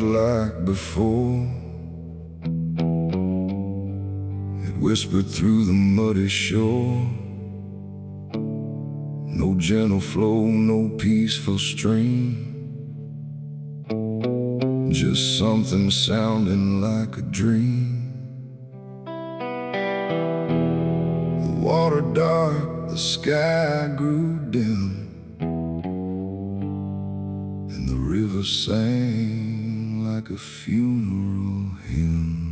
like before. It whispered through the muddy shore. No gentle flow, no peaceful stream, just something sounding like a dream. The water dark, the sky grew dim, and the river sang like a funeral hymn.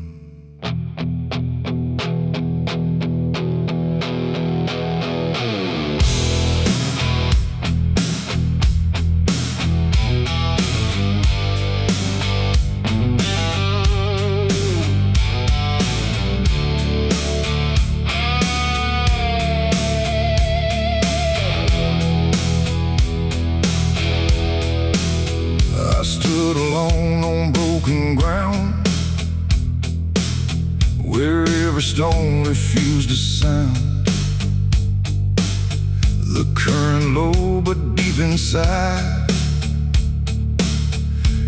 I stood alone on broken ground, where every stone refused to sound. The current low but deep inside,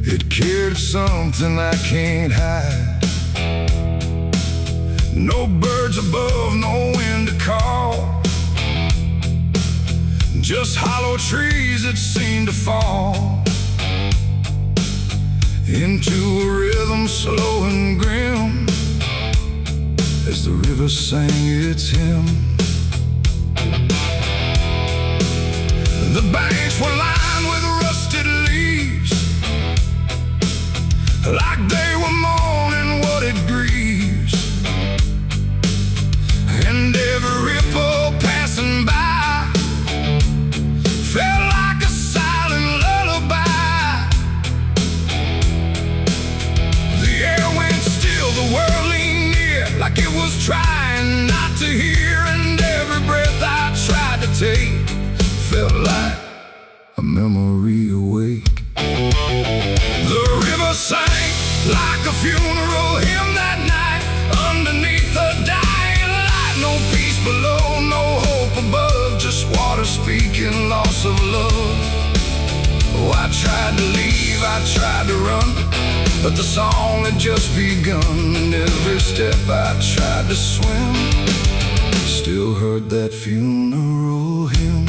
it carried something I can't hide. No birds above, no wind to call, just hollow trees that seemed to fall into a rhythm slow and grim, as the river sang its hymn. The banks were lined with rusted leaves, like they were mourning what it grieves, and every ripple passing by felt like a silent lullaby. The air went still, the world leaned near, like it was trying not to hear, and every breath I tried to take felt like a memory awake. The river sang like a funeral hymn that night, underneath the dying light. No peace below, no hope above, just water speaking loss of love. Oh, I tried to leave, I tried to run, but the song had just begun, and every step I tried to swim still heard that funeral hymn.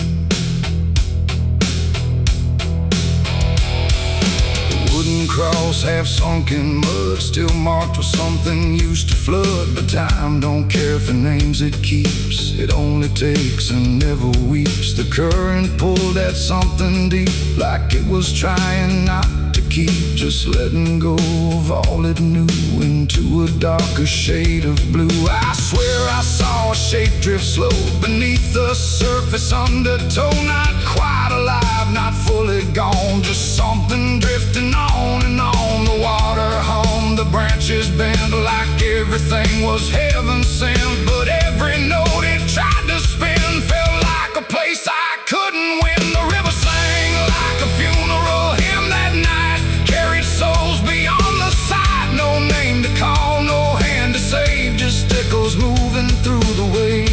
Wooden cross, half sunk in mud, still marked with something used to flood. But time don't care for names it keeps, it only takes and never weeps. The current pulled at something deep, like it was trying not to keep, just letting go of all it knew into a darker shade of blue. I swear I saw a shape drift slow beneath the surface undertow, not quite alive, not fully gone, just something drifting on and on. The water hummed, the branches bent, like everything was heaven sent, but every note it tried to spin felt like a place I couldn't win. The river sang like a funeral hymn that night, carried souls beyond the sight. No name to call, no hand to save, just echoes moving through the wave.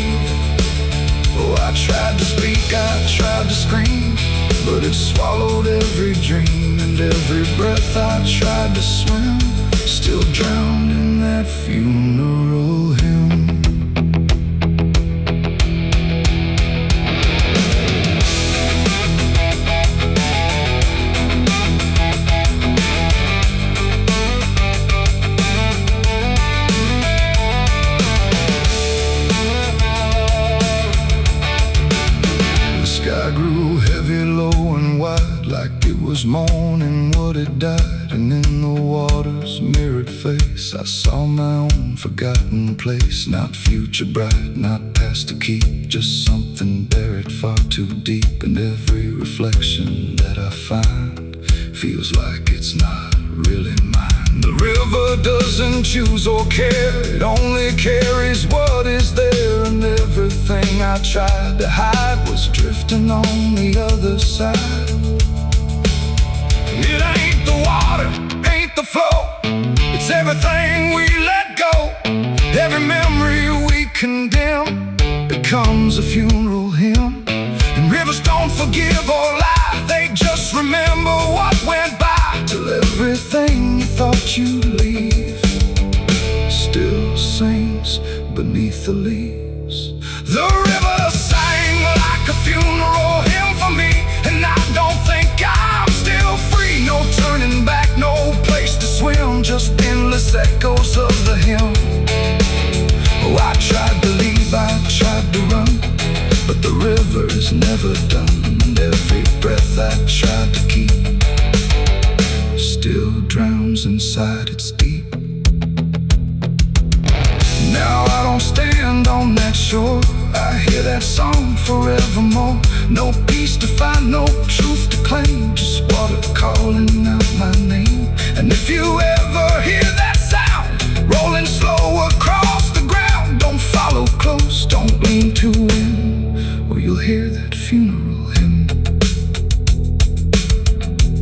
Oh, I tried to speak, I tried to scream, but it swallowed every dream, and every breath I tried to swim still drowned in that funeral hymn. The sky grew heavy, low and wide, like it was mourning what had died. And in the water's mirrored face I saw my own forgotten place, not future bright, not past to keep, just something buried far too deep. And every reflection that I find feels like it's not really mine. The river doesn't choose or care, it only carries what is there, and everything I tried to hide was drifting on the other side. It ain't the water, ain't the flow, it's everything we let go. Every memory we condemn becomes a funeral hymn. And rivers don't forgive or lie, they just remember what went by, till everything you thought let you leave. Still sings beneath the leaves. The river sang like a funeral hymn for me, and I don't think I'm still free. No turning back, no place to swim, just endless echoes of the hymn. Oh, I tried to leave, I tried to run, but the river is never done. And every breath I tried to keep still drowns inside its deep. Now I don't stand on that shore, I hear that song forevermore. No peace to find, no truth to claim, just water calling out my name. And if you ever hear that sound rolling slow across the ground, don't follow close, don't lean too in, or you'll hear that funeral hymn.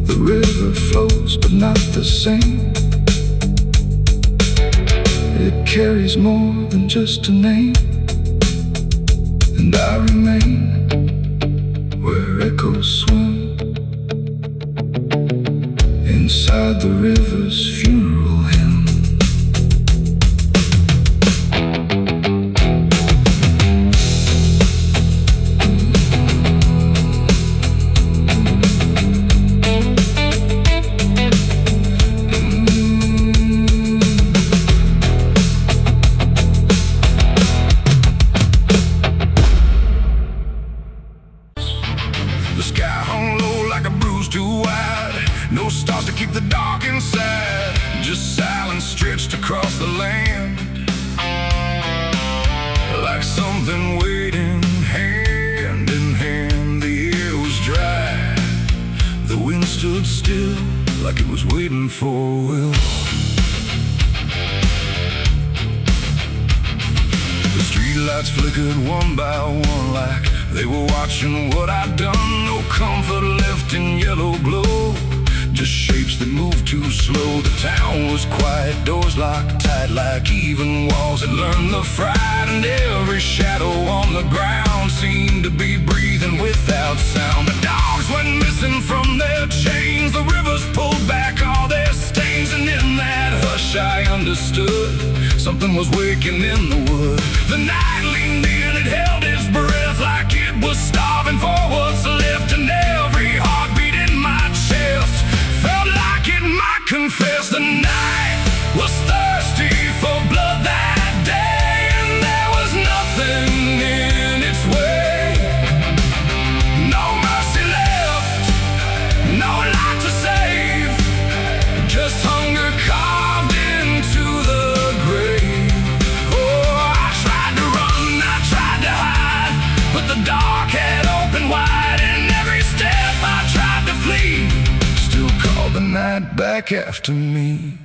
The river flows but not the same. It carries more than just a name, and I remain where echoes swim inside the river's funeral hymn. The sky hung low like a bruise too wide, no stars to keep the dark inside, just silence stretched across the land, like something waiting hand in hand. The air was dry, the wind stood still, like it was waiting for a will. The streetlights flickered one by one, like they were watching what I'd done. No comfort left in yellow glow, just shapes that moved too slow. The town was quiet, doors locked tight, like even walls had learned the fright. And every shadow on the ground seemed to be breathing without sound. The dogs went missing from their chains, the rivers pulled back all their stains. And in that hush I understood something was waking in the wood. The night leaned in, it held its breath, like it was starving for what's left. And every heartbeat in my chest felt like it might confess. The night was thirsty for blood that day, and there was nothing in its way. No mercy left, no light to save, just hunger carved into the grave. Oh, I tried to run, I tried to hide, but the dark had opened wide. And every step I tried to flee still called the night back after me.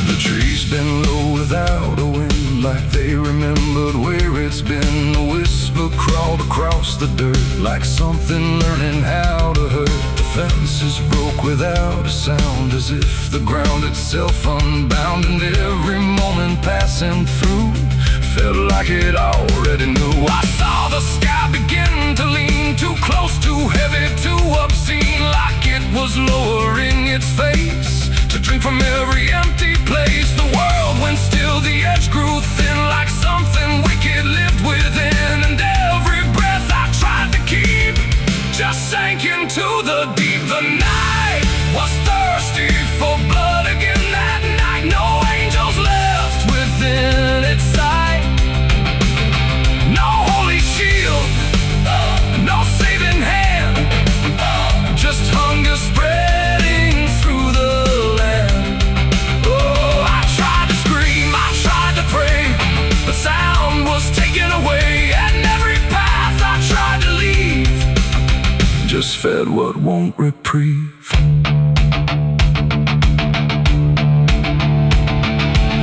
The trees bend low without a wind, like they remembered where it's been. A whisper crawled across the dirt, like something learning how to hurt. The fences broke without a sound, as if the ground itself unbound. And every moment passing through felt like it already knew. I saw the sky begin to lean, too close, too heavy, too obscene, like it was lowering its face to drink from every empty place. The world went still, the edge grew thin, like something wicked lived within. And every breath I tried to keep just sank into the deep. The night was thirsty for blood again that night. No angels left within its sight, no holy shield, no saving hand, just hunger spreading through the land. Oh, I tried to scream, I tried to pray, but sound was taken away. And every path I tried to leave just fed what won't reprieve.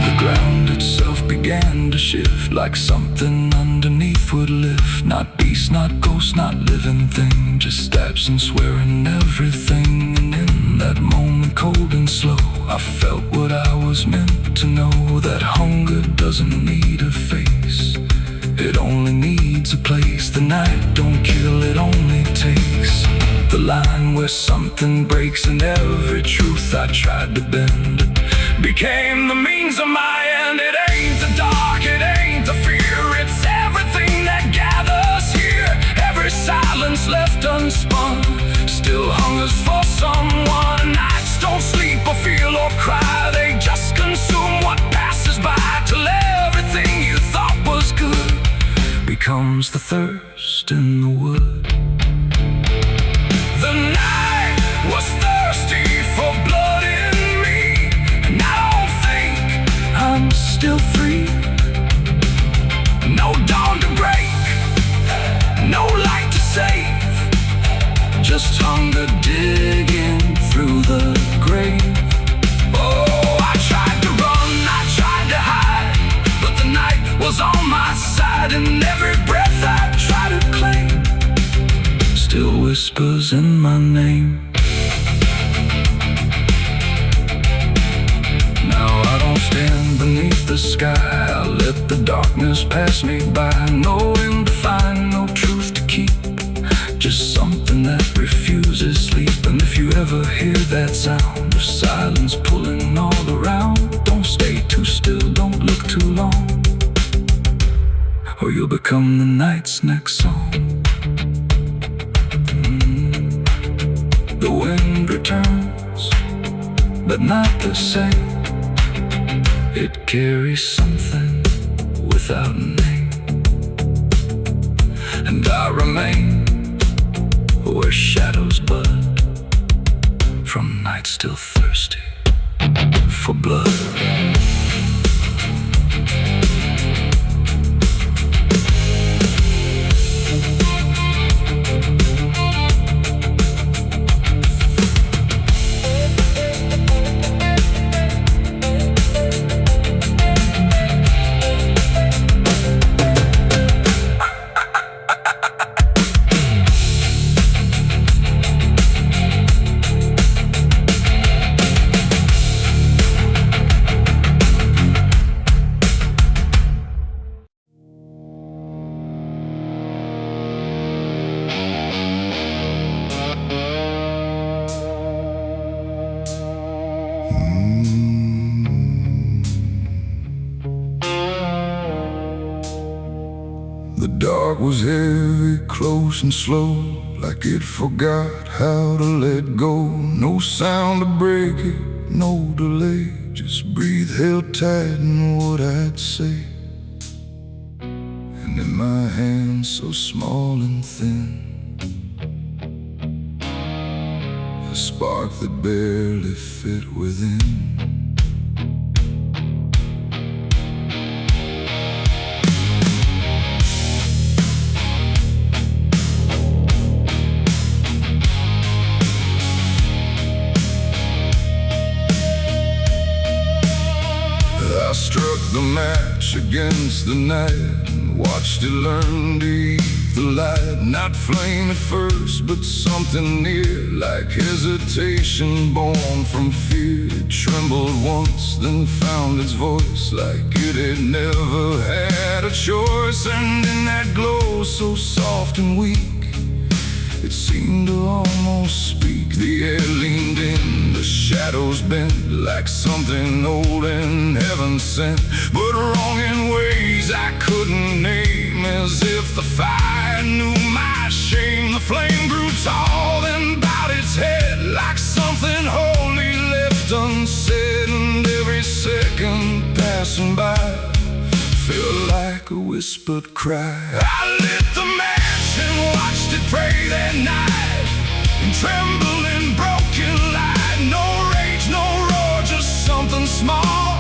The ground itself began to shift, like something underneath would lift. Not beast, not ghost, not living thing, just absence wearing everything. And in that moment, cold and slow, I felt what I was meant to know, that hunger doesn't need a face, It only needs a place. The night don't kill, it only takes the line where something breaks, and every truth I tried to bend became the means of my end. It ain't the dark, it ain't the fear, it's everything that gathers here. Every silence left unspun still hungers for someone. Nights don't sleep or feel or cry, they just consume what passes by, till everything you thought was good becomes the thirst in the wood. The night was thirsty for blood in me, and I don't think I'm still free. No dawn to break, no light to save, just hunger digging through the grave. Oh, I tried to run, I tried to hide, but the night was on my side, and every breath I try to claim still whispers in my name. Now I don't stand beneath the sky, I let the darkness pass me by. No end to find, no truth to keep, just something that refuses sleep. And if you ever hear that sound of silence pulling all around, don't stay too still, don't look too long, or you'll become the night's next song. The wind returns, but not the same. It carries something without a name, and I remain where shadows bud from nights still thirsty for blood. The dark was heavy, close and slow, like it forgot how to let go. No sound to break it, no delay, just breathe held tight in what I'd say. And in my hands so small and thin, a spark that barely fit within. I struck the match against the night and watched it learn to eat the light. Not flame at first, but something near, like hesitation born from fear. It trembled once, then found its voice, like it had never had a choice. And in that glow so soft and weak, it seemed to almost speak. The air leaned in, the shadows bent, like something old and heaven sent, but wrong in ways I couldn't name. As if the fire knew my shame, the flame grew tall and bowed its head, like something holy left unsaid. And every second passing by felt like a whispered cry. I lit the match and watched it pray that night, and tremble in broken light. No rage, no roar, just something small,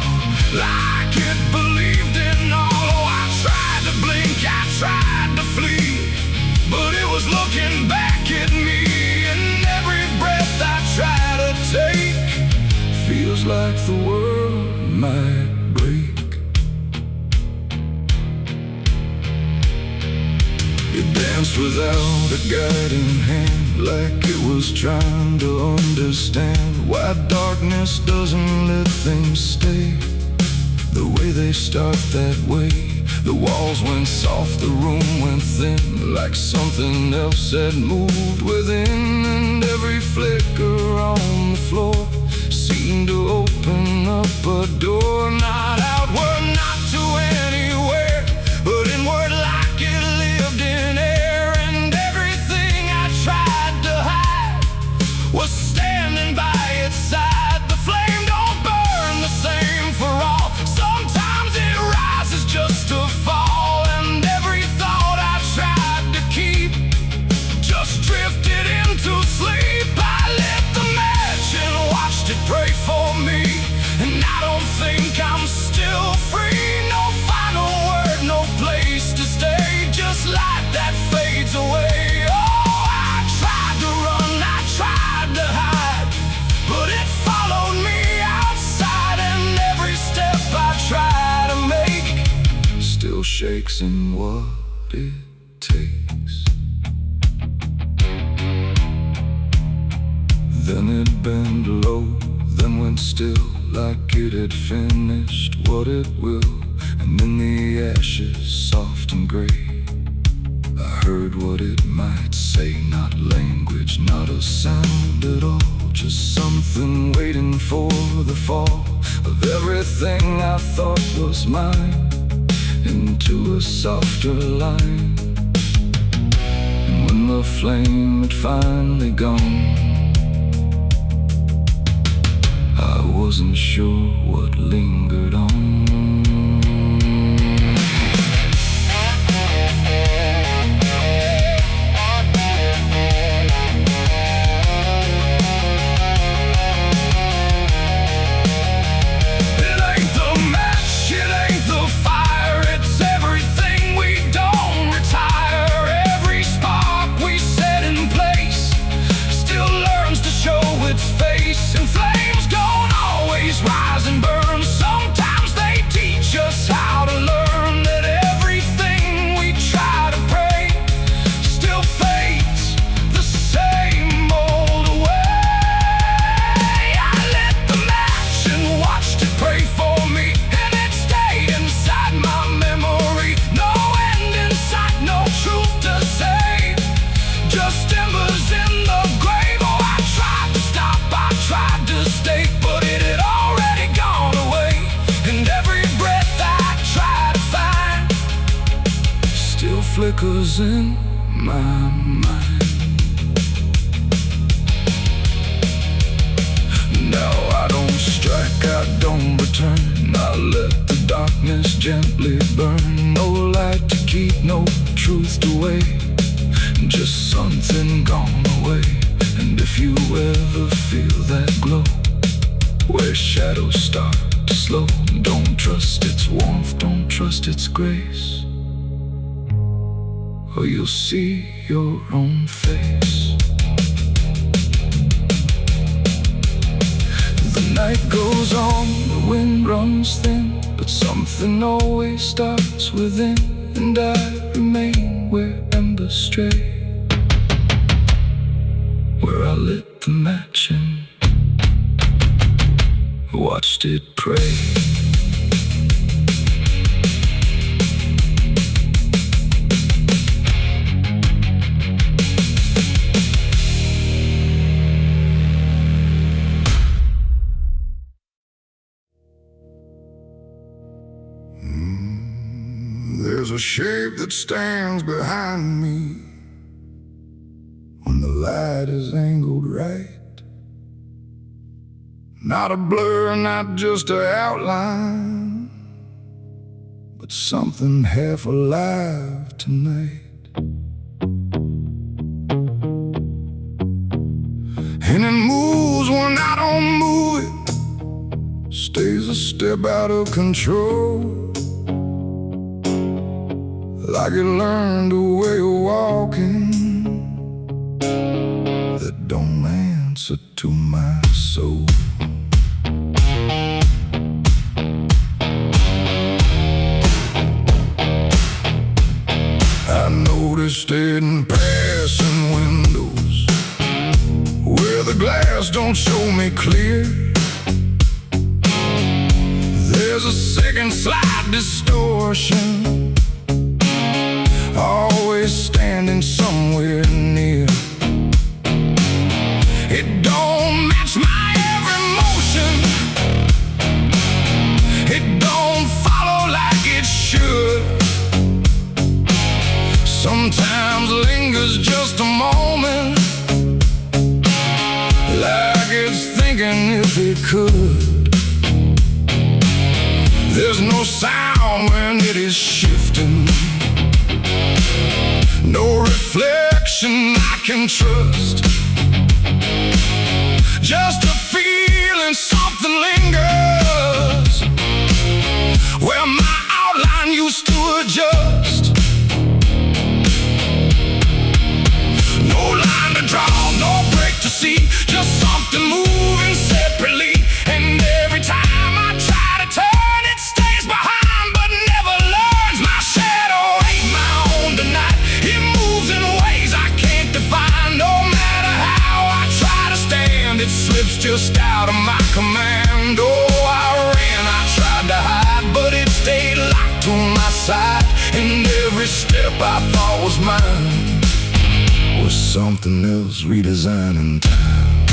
like it believed in all. Oh, I tried to blink, I tried to flee, but it was looking back at me. And every breath I try to take feels like the world might break. It danced without a guiding hand, like it was trying to understand why darkness doesn't let things stay the way they start that way. The walls went soft, the room went thin, like something else had moved within. And every flicker on the floor seemed to open up a door, not outward, not to anywhere, but inward, like it lived in air. And everything I tried to hide was standing by its side. The flame don't burn the same for all. Sometimes it rises just to fall. And every thought I tried to keep just drifted into sleep. I lit the match and watched it pray for me, and I don't think I'm still free. No final word, no place to stay, just light that fades away. Oh, I tried to run, I tried to hide, but it followed me outside. And every step I try to make still shakes in what it takes. Then it bent low, then went still, like it had finished what it will. And in the ashes, soft and gray, I heard what it might say. Not language, not a sound at all, just something waiting for the fall of everything I thought was mine into a softer line. And when the flame had finally gone, I wasn't sure what lingered on. It ain't the match, it ain't the fire, it's everything we don't retire. Every spark we set in place still learns to show its face. And flames don't always rise and burn. Sometimes they teach us how to learn that everything we try to pray still fades the same old way. I lit the match and watched it pray for me, and it stayed inside my memory. No end in sight, no truth to say, just embers in the grave. Oh, I tried to stop, I tried to stay, but it had already gone away. And every breath I try to find still flickers in my mind. Now I don't strike, I don't return, I let the darkness gently burn. No light to keep, no truth to weigh, just something gone away. And if you ever feel that glow where shadows start to slow, don't trust its warmth, don't trust its grace, or you'll see your own face. The night goes on, the wind runs thin, but something always starts within. And I remain where embers stray, where I lit the match and watched it pray. There's a shape that stands behind me when the light is angled right. Not a blur, not just an outline, but something half alive tonight. And it moves when I don't move it, stays a step out of control, like it learned a way of walking that don't answer to my soul. I noticed it in passing windows where the glass don't show me clear. There's a second slight distortion always standing somewhere near. It don't match my every motion, it don't follow like it should. Sometimes lingers just a moment, like it's thinking if it could. There's no sound when it is shifting, no reflection I can trust. Just a feeling something lingers where my outline used to adjust. No line to draw, no break to see, just something moving separately. And every time I try to turn, it stays behind but never learns. My shadow ain't my own tonight, it moves in ways I can't define. No matter how I try to stand, it slips just out of my command. Oh, I ran, I tried to hide, but it stayed locked to my side. And every step I thought was mine was something else redesigning time.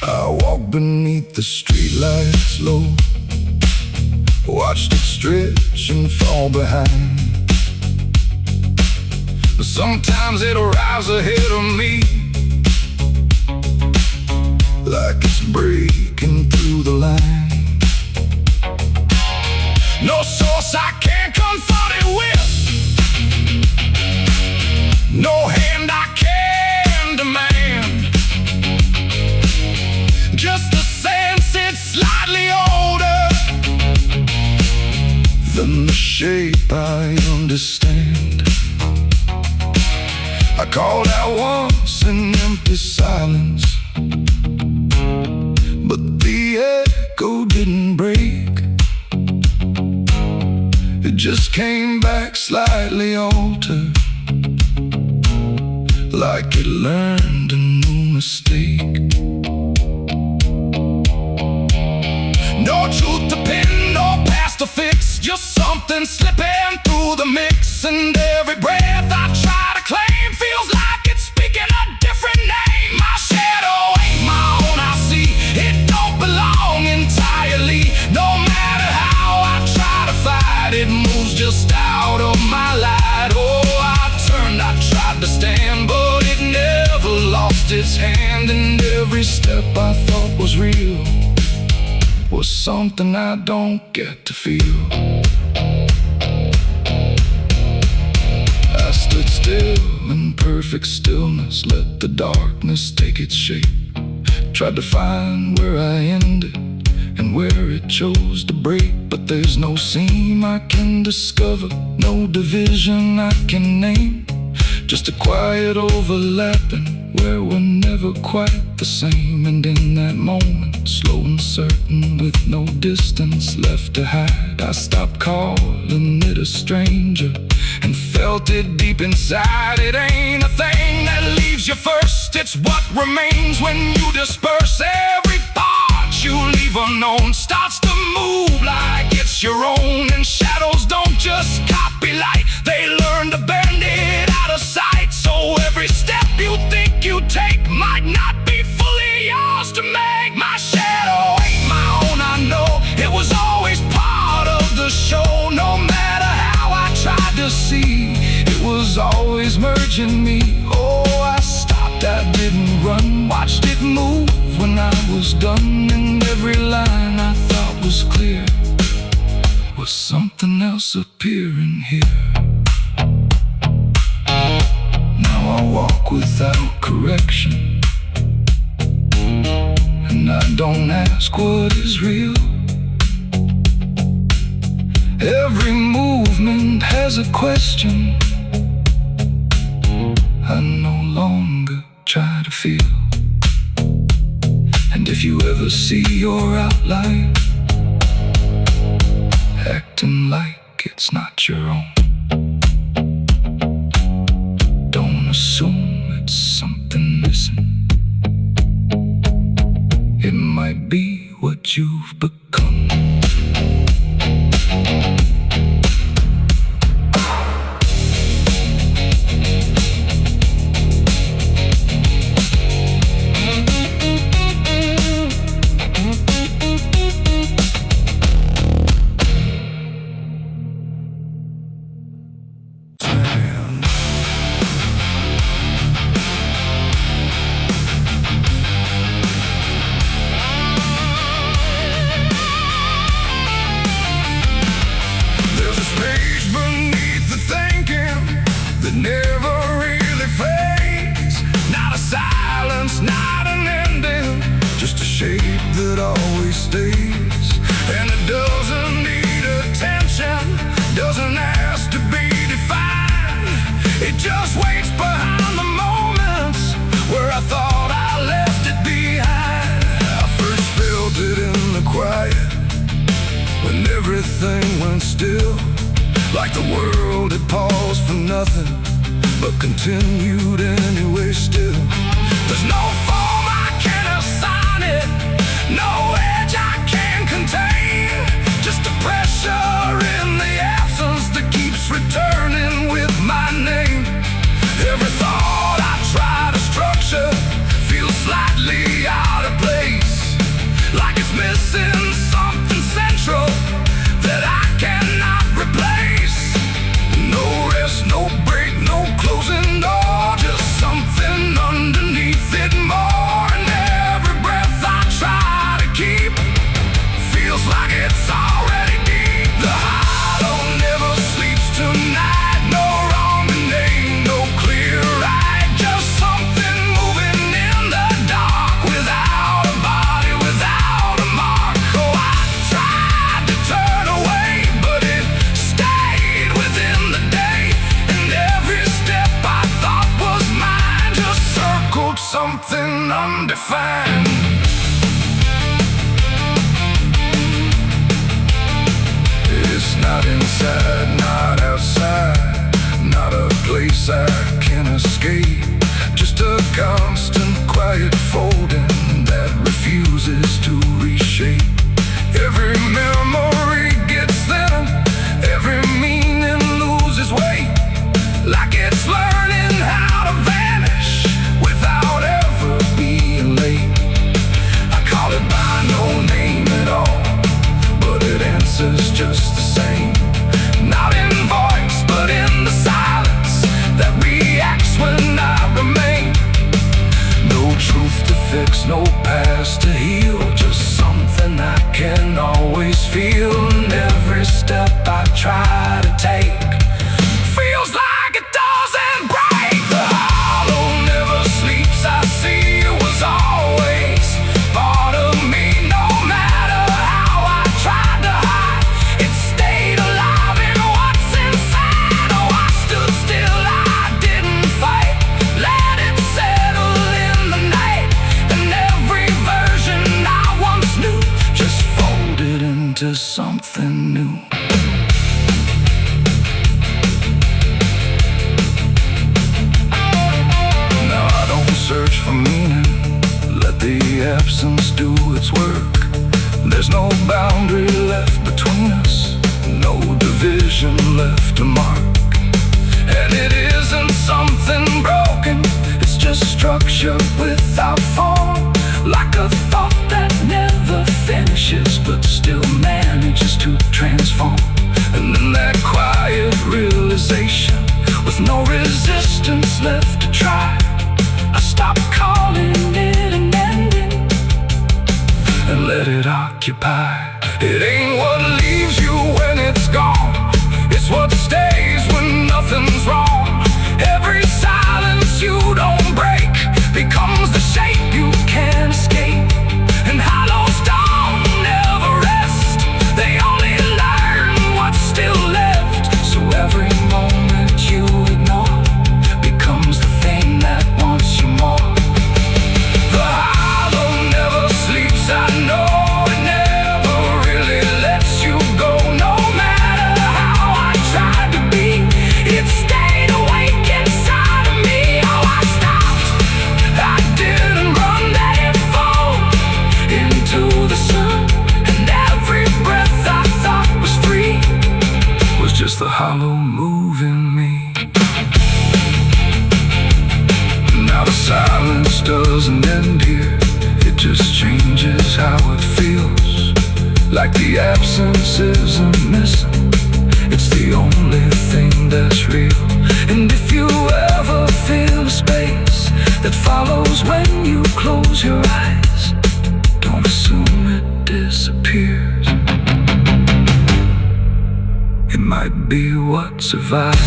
I walked beneath the streetlights low, watched it stretch and fall behind. But sometimes it'll rise ahead of me, like it's breaking through the line. No source I can't confront it with, no hand I can demand. Just the sense it's slightly older than the shape I understand. I called out once in empty silence, but the echo didn't break. It just came back slightly altered, like it learned a new mistake. No truth to pin, no past to fix, just something slipping through the mix. And every breath I try to claim feels like it's speaking a different name. My shadow ain't my own, I see it don't belong entirely. No matter how I try to fight, it moves just out of my light. Oh, I turned, I tried to stand, but it never lost its hand. And every step I thought was real was something I don't get to feel. I stood still in perfect stillness, let the darkness take its shape. Tried to find where I ended and where it chose to break, but there's no seam I can discover, no division I can name. Just a quiet overlapping where we're never quite the same. And in that moment, slow and certain, with no distance left to hide, I stopped calling it a stranger and felt it deep inside. It ain't a thing that leaves you first, it's what remains when you disperse. Every part you leave unknown starts to move like it's your own. And shadows don't just copy light, they learn to bend it out of sight. So every step you think you take might not be fully yours to make. My shadow ain't my own, I know it was always part of the show. No matter how I tried to see, it was always merging me. Oh, I stopped, I didn't run, watched it move when I was done. And every line I thought was clear was something else appearing here. Now I walk without correction, and I don't ask what is real. Every movement has a question I no longer try to feel. And if you ever see your outline acting like it's not your own, don't assume it's something missing. It might be what you've become. standing still, like the world had paused for nothing, but continued anyway still. There's no form I can assign it, no edge I can contain, just a pressure in the absence that keeps returning with my name. Every thought I try to structure feels slightly out of place, like it's missing something central that I cannot replace. No rest, no break, no closing door, just something underneath it more. And every breath I try to keep feels like it's already deep. The hollow never sleeps tonight, no wrong name, no clear right, just something moving in the dark, without a body, without a mark. Oh, I tried to turn away, but it stayed within the day, and every step I thought was mine just circled something undefined. It's not inside, not outside, not a place I can escape, just a constant quiet folding that refuses to reshape. Every memory gets thinner, every meaning loses weight, like it's learning how to vanish without ever being late. I call it by no name at all, but it answers just the same. Not in voice, but in the silence that reacts when I remain. No truth to fix, no past to heal, just something I can always feel. And every step I try to take feels like it doesn't break. The hollow never sleeps, I see it was always part of me. No matter how I tried to hide, it stayed alive in what's inside. Oh, I stood still, I didn't fight, let it settle in the night. And every version I once knew just folded into something new. Now I don't search for meaning, let the absence do its work. There's no boundary left between us, no division left to mark. And it isn't something broken, it's just structure without form, like a thought that never finishes but still manages to transform. And then that quiet realization, with no resistance left to try, I stop calling it an ending and let it occupy. It ain't what leaves you when it's gone, it's what stays when nothing's wrong. Every silence you don't break becomes the shape you can't escape. And hollows don't never rest, they only learn what's still left. So every moment you ignore becomes the thing that wants you more. The hollow never sleeps, I know it never really lets you go. No matter how I tried to be, it stayed awake inside of me. Oh, I stopped, I didn't run, let it fall into the sun. And every breath I thought was free was just the hollow moving me. Now the silence doesn't end here, it just changes how it feels, like the absence isn't missing, it's the only thing that's real. And if you ever feel a space that follows when you close your eyes, don't assume it disappears, it might be what survives.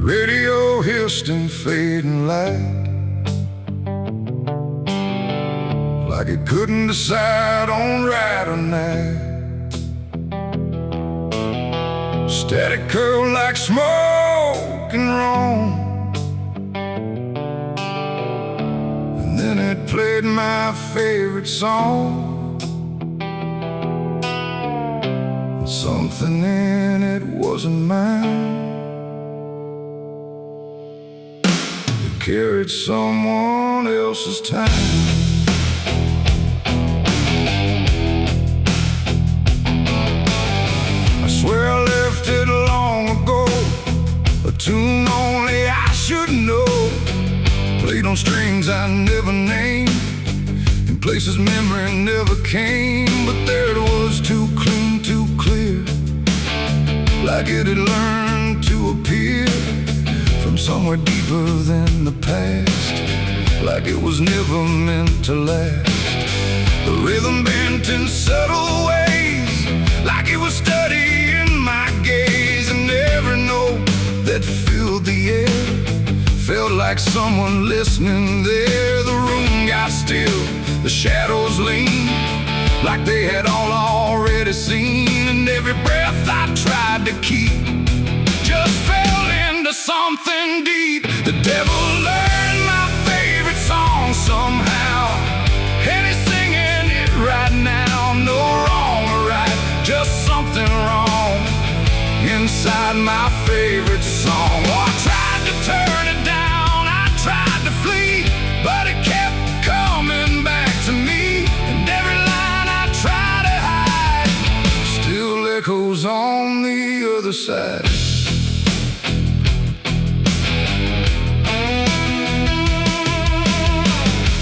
radio hissed in fading light, like it couldn't decide on right or night. Static curled like smoke and wrong, and then it played my favorite song. Something in it wasn't mine. It carried someone else's time. I swear I left it long ago, a tune only I should know, played on strings I never named, in places memory never came. But there it was, too clean, too clear, like it had learned to appear from somewhere deeper than the past, like it was never meant to last. The rhythm bent in subtle ways, like it was studying my gaze, and every note that filled the air felt like someone listening there. The room got still, the shadows leaned, like they had all already seen, and every breath I tried to keep just fell into something deep. The devil learned my favorite song somehow, and he's singing it right now. No wrong or right, just something wrong inside my favorite song. Oh, I tried to turn it down, I tried to flee, but it kept coming back to me, and every line I tried to hide still echoes on the other side.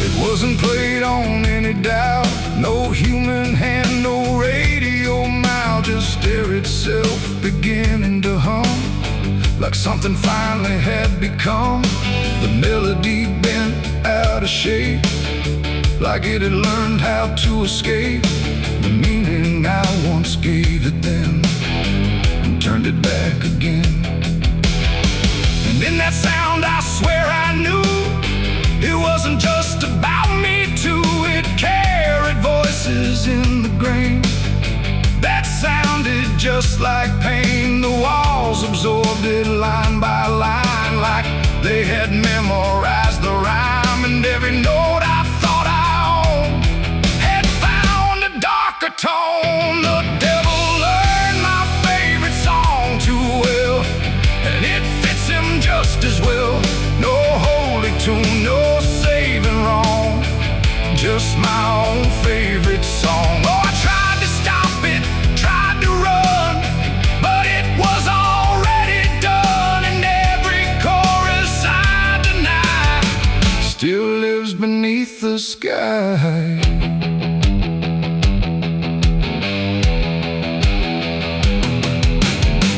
It wasn't played on any dial, no human hand, no radio mile, just air itself beginning to hum, like something finally had become. The melody bent out of shape, like it had learned how to escape the meaning I once gave it then, and turned it back again. And in that sound I swear I knew it wasn't just about me too. It carried voices in the grain that sounded just like pain. The walls absorbed it line by line, like they had memorized the rhyme, and every note I thought I owned had found a darker tone. The devil learned my favorite song too well, and it fits him just as well. No holy tune, no saving wrong, just my own favorite song. Oh, I tried to stop it, tried to run, but it was already done, and every chorus I deny still lives beneath the sky.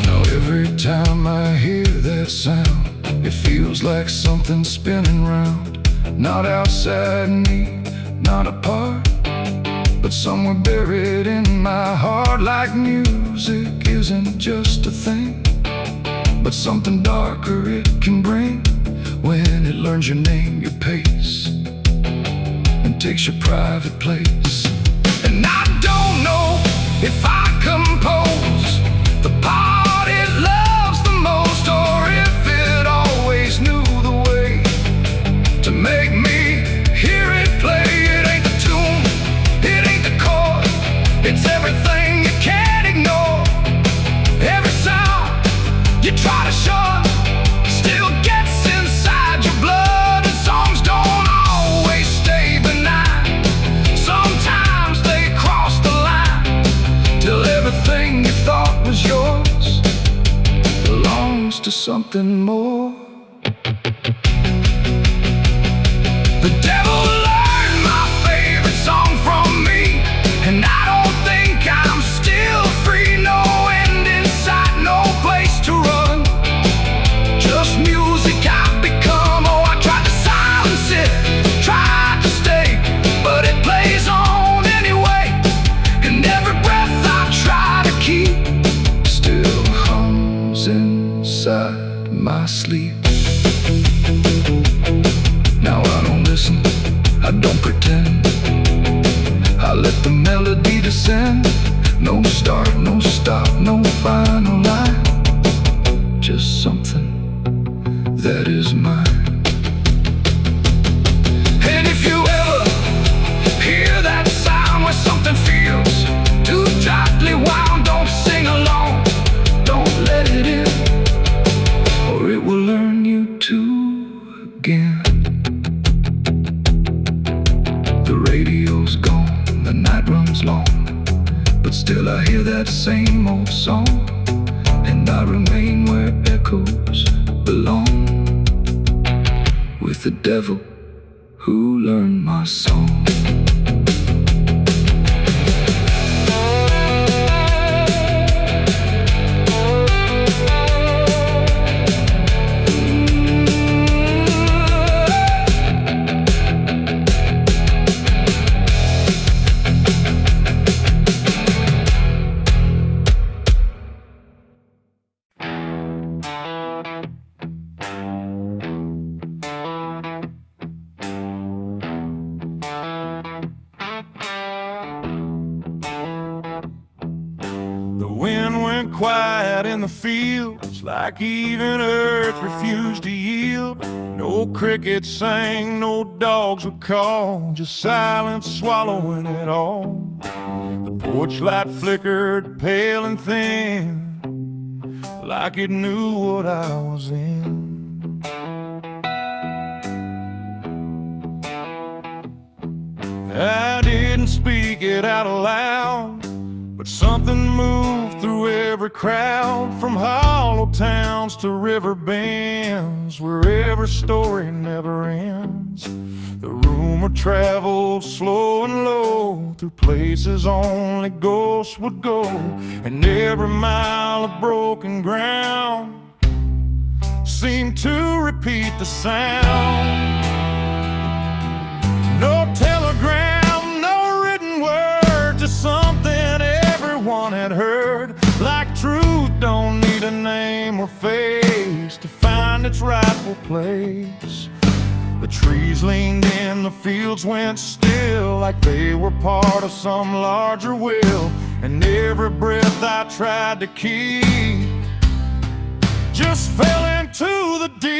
Now every time I hear that sound, it feels like something spinning round, not outside me, not apart, but somewhere buried in my heart. Like music isn't just a thing, but something darker it can bring, when it learns your name, your pace, and takes your private place. And I don't know if I compose the part it loves the most, or if it always knew the way to make me hear it play. It ain't the tune, it ain't the chord, it's everything you can't ignore. Every sound you try to shun still gets inside your blood, and songs don't always stay benign. Sometimes they cross the line, till everything you thought was yours belongs to something more. The devil learned my favorite song from me, and I don't think I'm still free. No end in sight, no place to run, just music I've become. Oh, I tried to silence it, tried to stay, but it plays on anyway, and every breath I try to keep still hums inside. in my sleep. Now I don't listen, I don't pretend. I let the melody descend. No start, no stop, no final line. Just something that is mine. And if you ever hear that sound where something feels too tightly wound, don't sing along, don't let it in, or it will learn you to again. The radio's gone, the night runs long, but still I hear that same old song, and I remain where echoes belong, with the devil who learned my song. Quiet in the fields, like even earth refused to yield. No crickets sang, no dogs would call, just silence swallowing it all. The porch light flickered pale and thin, like it knew what I was in. I didn't speak it out loud, but something moved through every crowd, from hollow towns to river bends, where every story never ends. The rumor traveled slow and low, through places only ghosts would go, and every mile of broken ground seemed to repeat the sound. No telegram, no written word, just something everyone had heard. Like truth don't need a name or face to find its rightful place. The trees leaned in, the fields went still, like they were part of some larger will. And every breath I tried to keep just fell into the deep.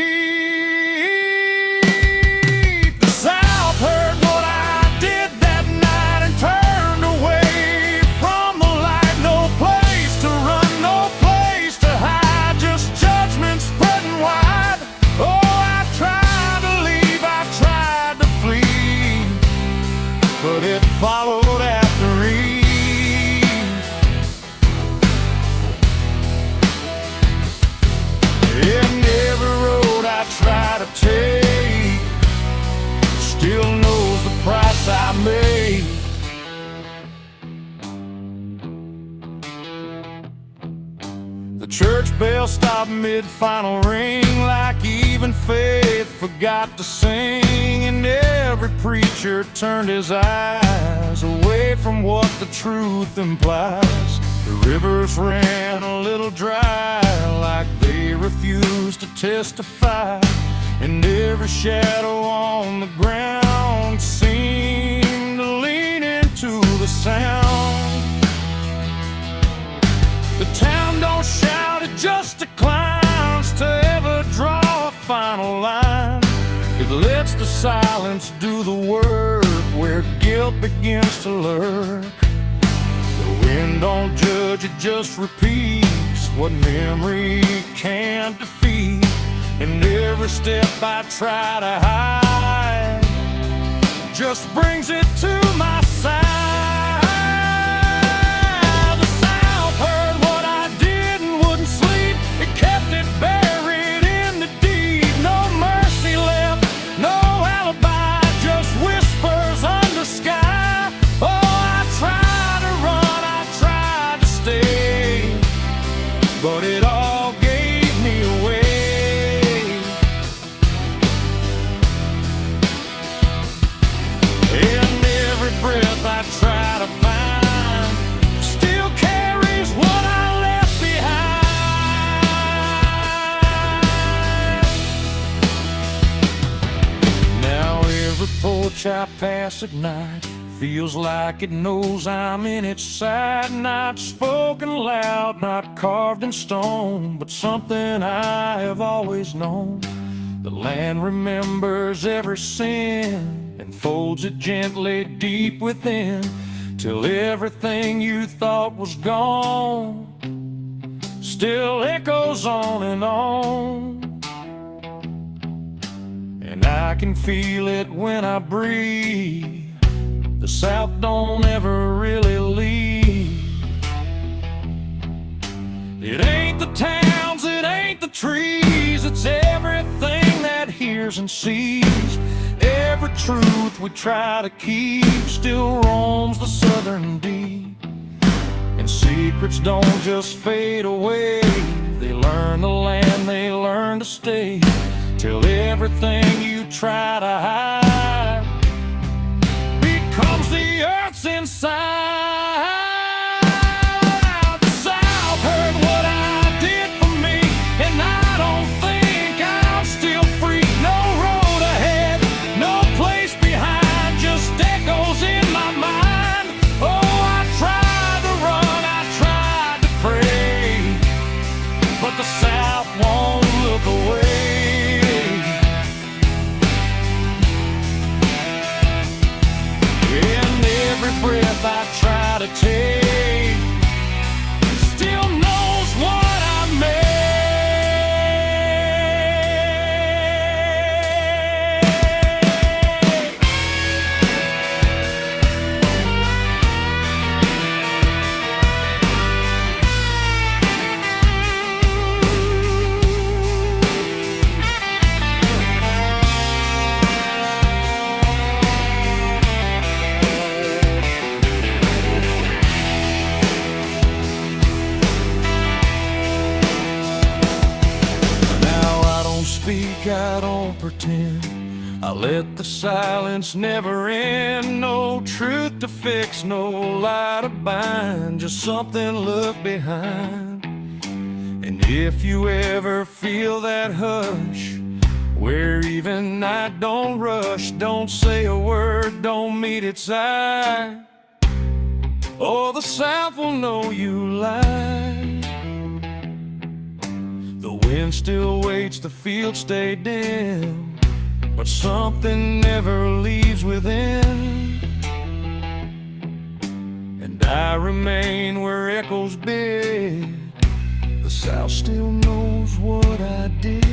The South heard what I did that night and turned away from the light. No place to run, no place to hide, just judgment spreading wide. Oh, I tried to leave, I tried to flee, but it followed after Eve. And every road I try to take still knows the price I made. The church bell stopped mid-final ring, like even faith forgot to sing. And every preacher turned his eyes away from what the truth implies. The rivers ran a little dry, like they refused to testify. And every shadow on the ground seemed to lean into the sound. The town don't shout, it just declines to ever draw a final line. It lets the silence do the work where guilt begins to lurk. The wind don't judge, it just repeats what memory can't defeat. And every step I try to hide just brings it to my side. The South heard what I did and wouldn't sleep. It kept it buried in the deed. No mercy left, no alibi, just whispers under sky. Oh, I tried to run, I tried to stay, but it all gave me away. And every breath torch I pass at night feels like it knows I'm in its side. Not spoken loud, not carved in stone, but something I have always known. The land remembers every sin and folds it gently deep within, till everything you thought was gone still echoes on and on. And I can feel it when I breathe. The South don't ever really leave. It ain't the towns, it ain't the trees, it's everything that hears and sees. Every truth we try to keep still roams the southern deep. And secrets don't just fade away, they learn the land, they learn to stay, till everything you try to hide becomes the earth's inside. The South heard what I did for me, and I don't think I'm still free. No road ahead, no place behind, just echoes in my mind. Oh, I tried to run, I tried to pray, but the South won't look away. Every breath I try to take still knows what I made. I don't pretend, I let the silence never end. No truth to fix, no lie to bind, just something look behind. And if you ever feel that hush, where even night don't rush, don't say a word, don't meet its eye, or the South will know you lied. The wind still waits, the fields stay dim, but something never leaves within. And I remain where echoes bid. The South still knows what I did.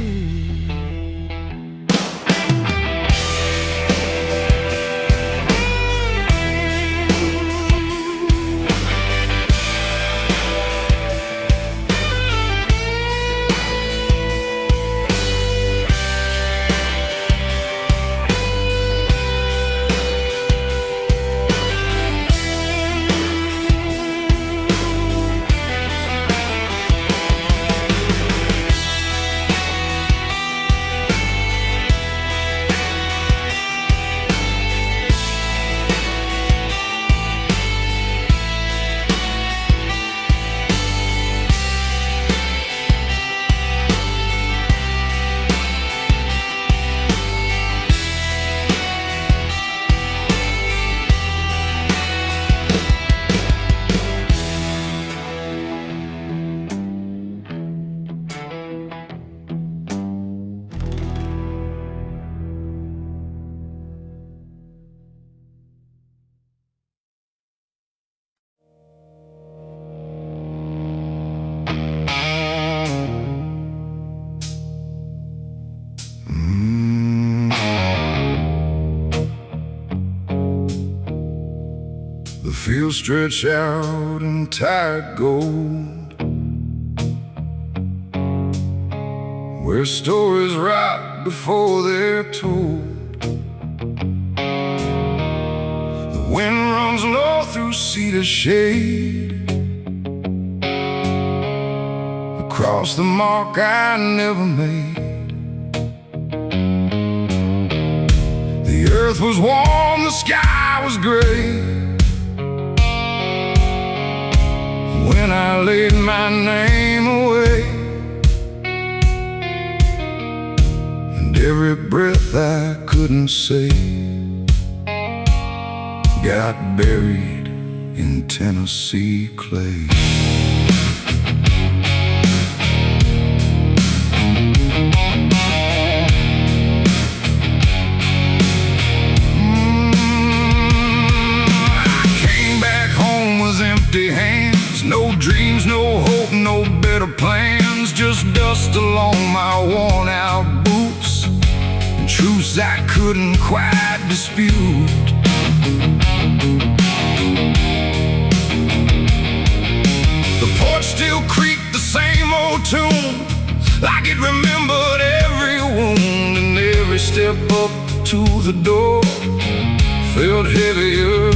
The fields stretch out in tired gold, where stories rot before they're told. The wind runs low through cedar shade, across the mark I never made. The earth was warm, the sky was gray, when I laid my name away. And every breath I couldn't say got buried in Tennessee clay. I came back home with empty hands, no dreams, no hope, no better plans, just dust along my worn out boots and truths I couldn't quite dispute. The porch still creaked the same old tune, like it remembered every wound, and every step up to the door felt heavier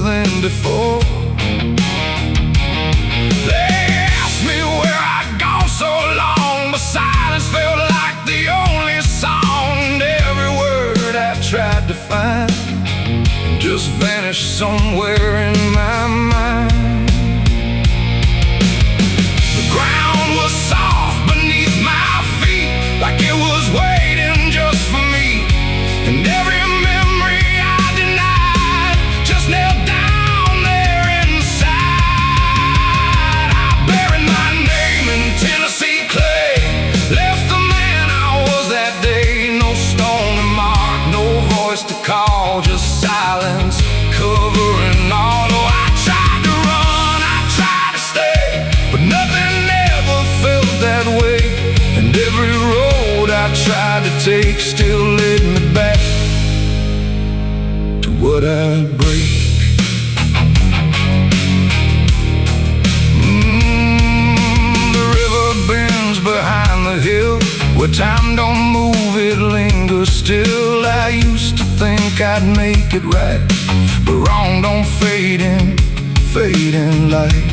than before. They asked me where I'd gone so long, but silence felt like the only song. Every word I tried to find just vanished somewhere in my mind. The ground was soft beneath my feet, like it was waiting just for me, and every memory I denied just knelt down there inside. I buried my name in Tennessee clay, left the man I was that day. No stone to mark, no voice to call, just silence covering all. Oh, I tried to run, I tried to stay, but nothing ever felt that way, and every road I tried to take still led me back to what I'd break. The river bends behind the hill, where time don't move, it lingers still. I used to think I'd make it right, but wrong don't fade in light.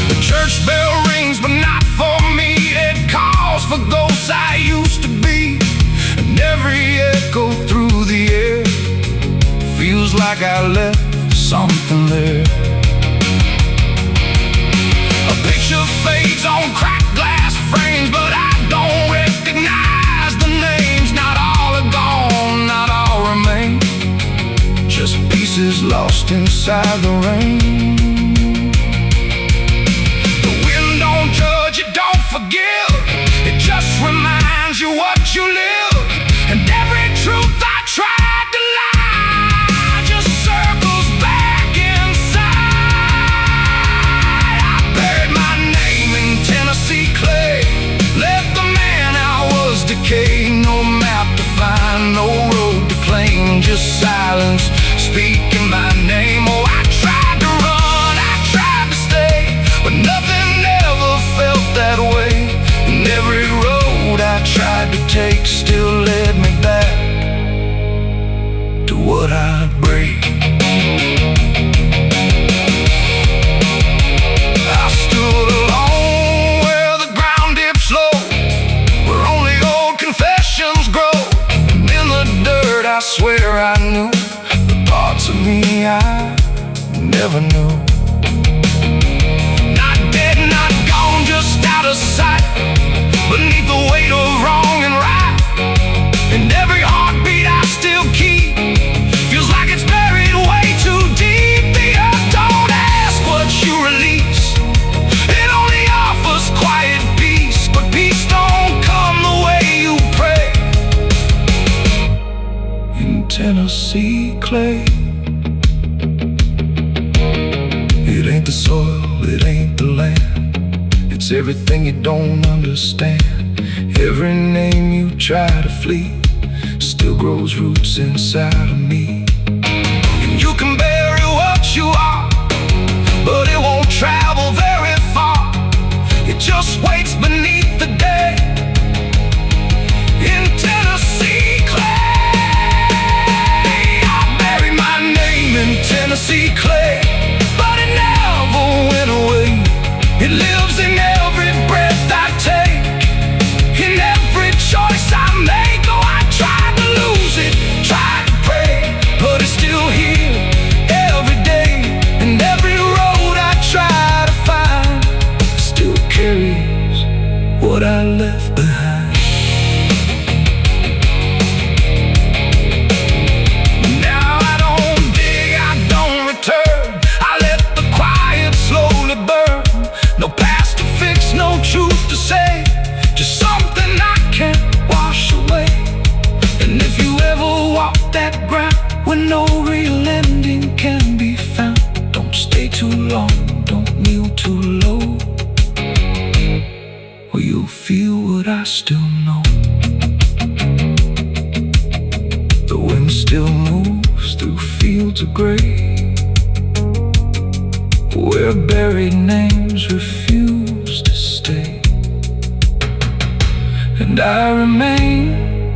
The church bell rings, but not for me. It calls for ghosts I used to be, and every echo through the air feels like I left something there. A picture fades on cracked glass frames, but I don't recognize the names. Not all are gone, not all remain, just pieces lost inside the rain. The wind don't judge, it don't forgive, it just reminds you what you live, and every truth I tried to lie just circles back inside. I buried my name in Tennessee clay, left the man I was decay. No map to find, no road to claim, just silence speaking my name. Oh, I tried to run, I tried to stay, but nothing ever felt that way, and every road I tried to take still led me back to what I'd break. I stood alone where the ground dips low, where only old confessions grow, and in the dirt I swear I knew the parts of me I never knew. Not dead, not gone, just out of sight, beneath the weight of wrong and right, and every heartbeat I still keep feels like it's buried way too deep. The earth don't ask what you release, it only offers quiet peace, but peace don't come the way you pray. In Tennessee clay, it ain't the soil, it ain't the land, it's everything you don't understand. Every name you try to flee still grows roots inside of me. And you can bury what you are, but it won't travel very far, it just waits beneath the day in Tennessee clay. I buried my name in Tennessee clay, but it never went away. It lives in every breath I take, in every choice I make. Oh, I tried to lose it, tried to pray, but it's still here every day, and every road I try to find still carries what I left behind. Now still know. The wind still moves through fields of gray, where buried names refuse to stay. And I remain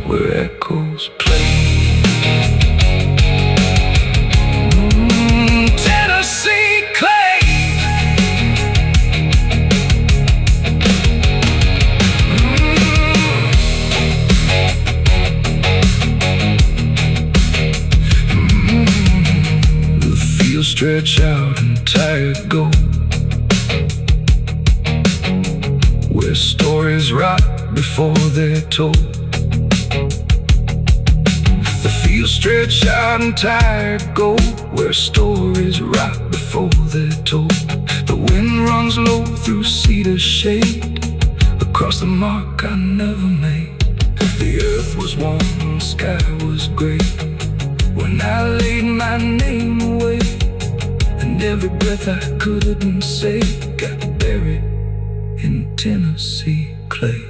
where echoes play. Tennessee clay. The fields stretch out and tired go, where stories rot before they're told. The fields stretch out and tired go, where stories rot before they're told. The wind runs low through cedar shade, across the mark I never made. The earth was warm and the sky was gray when I laid my name away, and every breath I couldn't say got buried in Tennessee clay.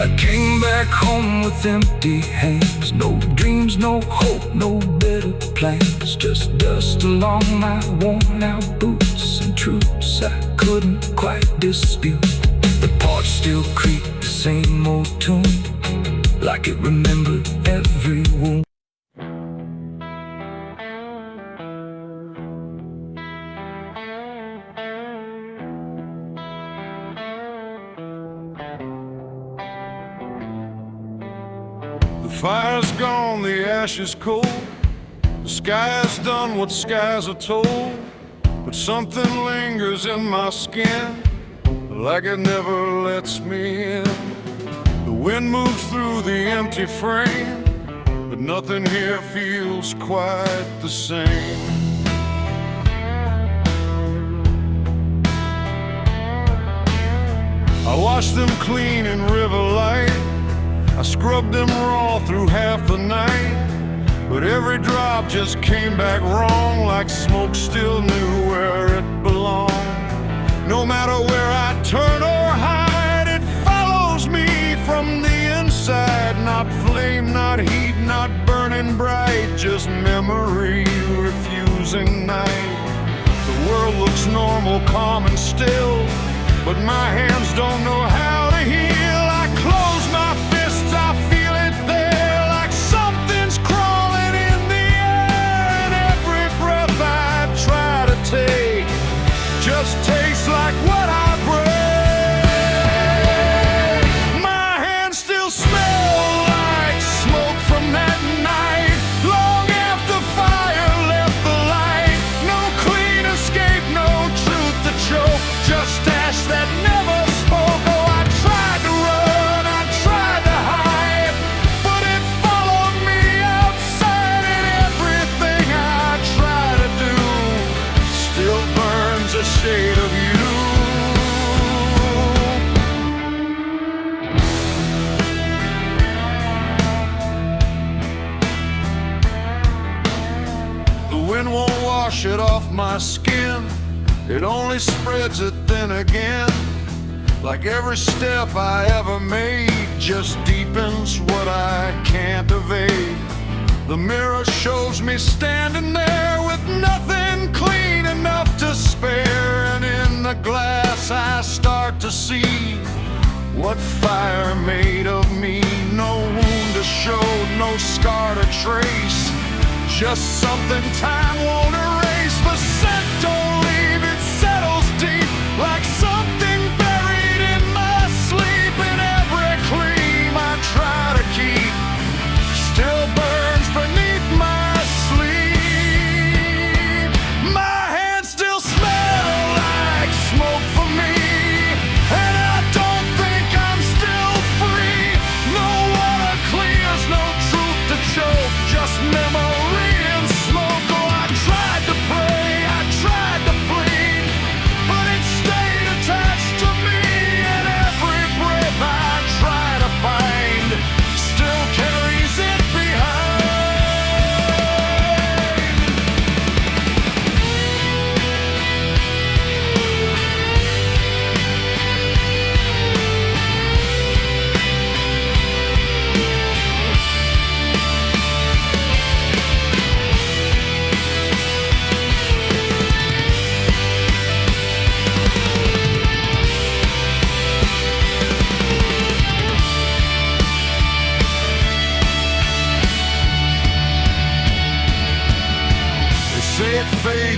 I came back home with empty hands, no dreams, no hope, no better plans, just dust along my worn out boots and truths I couldn't quite dispute. The porch still creaked the same old tune, like it remembered every wound. The fire's gone, the ash is cold, the sky has done what skies are told, but something lingers in my skin, like it never lets me in. The wind moves through the empty frame, but nothing here feels quite the same. I washed them clean in river light, I scrubbed them raw through half the night, but every drop just came back wrong, like smoke still knew where it belonged. No matter where I turn or hide, it follows me from the inside. Not flame, not heat, not burning bright, just memory refusing night. The world looks normal, calm and still, but my hands don't know how to heal. I close my fists, I feel it there, like something's crawling in the air, and every breath I try to take just tastes like what I breathe. My hands still smell like smoke from that night, long after fire left the light. No clean escape, no truth to choke, just ash that never spoke. Oh, I tried to run, I tried to hide, but it followed me outside, and everything I try to do still burns a shade of you. The wind won't wash it off my skin, it only spreads it thin again. Like every step I ever made just deepens what I can't evade. The mirror shows me standing there with nothing clean enough to spare, and in the glass I start to see what fire made of me. No wound to show, no scar to trace, just something time won't erase. The scent don't leave, it settles deep, like something buried in my sleep. And every gleam I try to keep still burns beneath my sleep. My hands still smell like smoke for me, and I don't think I'm still free. No water clears, no truth to choke, just memory and smoke. Oh, I tried to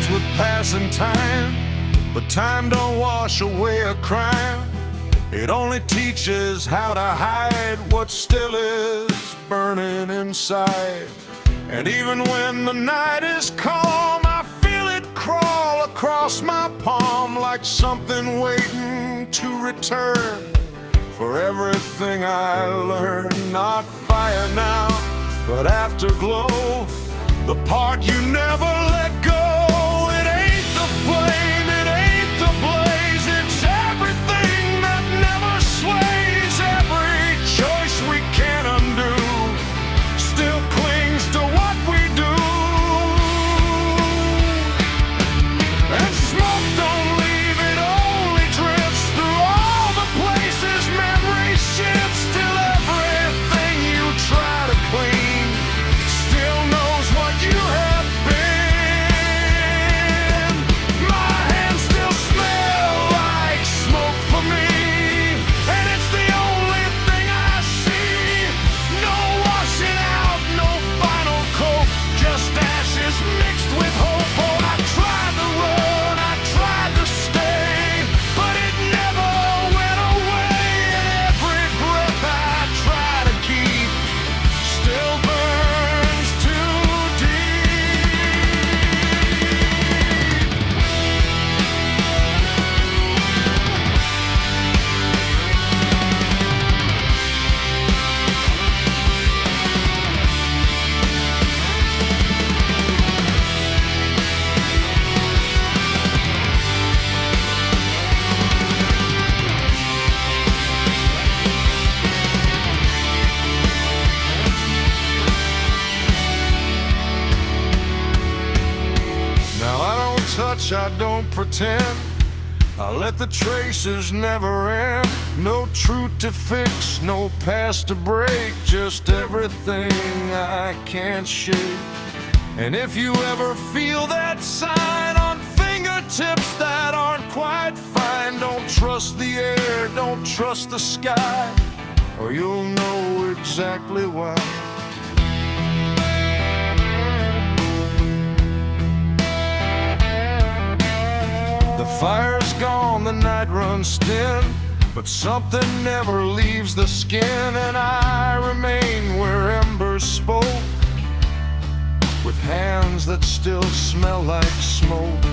fades with passing time, but time don't wash away a crime. It only teaches how to hide what still is burning inside. And even when the night is calm, I feel it crawl across my palm like something waiting to return for everything I learned. Not fire now, but afterglow, the part you never let go. It ain't the flame, it ain't the blaze, it's everything that never sways. Every choice we can't undo still clings to what we do. And smoke don't leave, it only drifts through all the places memory shifts, till everything you try to clean still knows what you have been. My hands still smell like smoke for me, and it's the only thing I see. No washing out, no final coat, just ashes mixed with hope. Oh, I tried to run, I tried to stay, but it never went away. And every breath I try to keep still burns too deep. Now I don't touch, I don't pretend, I let the traces never end. No truth to fix, no past to break, just everything I can't shake. And if you ever feel that sign on fingertips that aren't quite fine, don't trust the air, don't trust the sky, or you'll know exactly why. The fire's gone, the night runs thin, but something never leaves the skin. And I remain where embers spoke, with hands that still smell like smoke.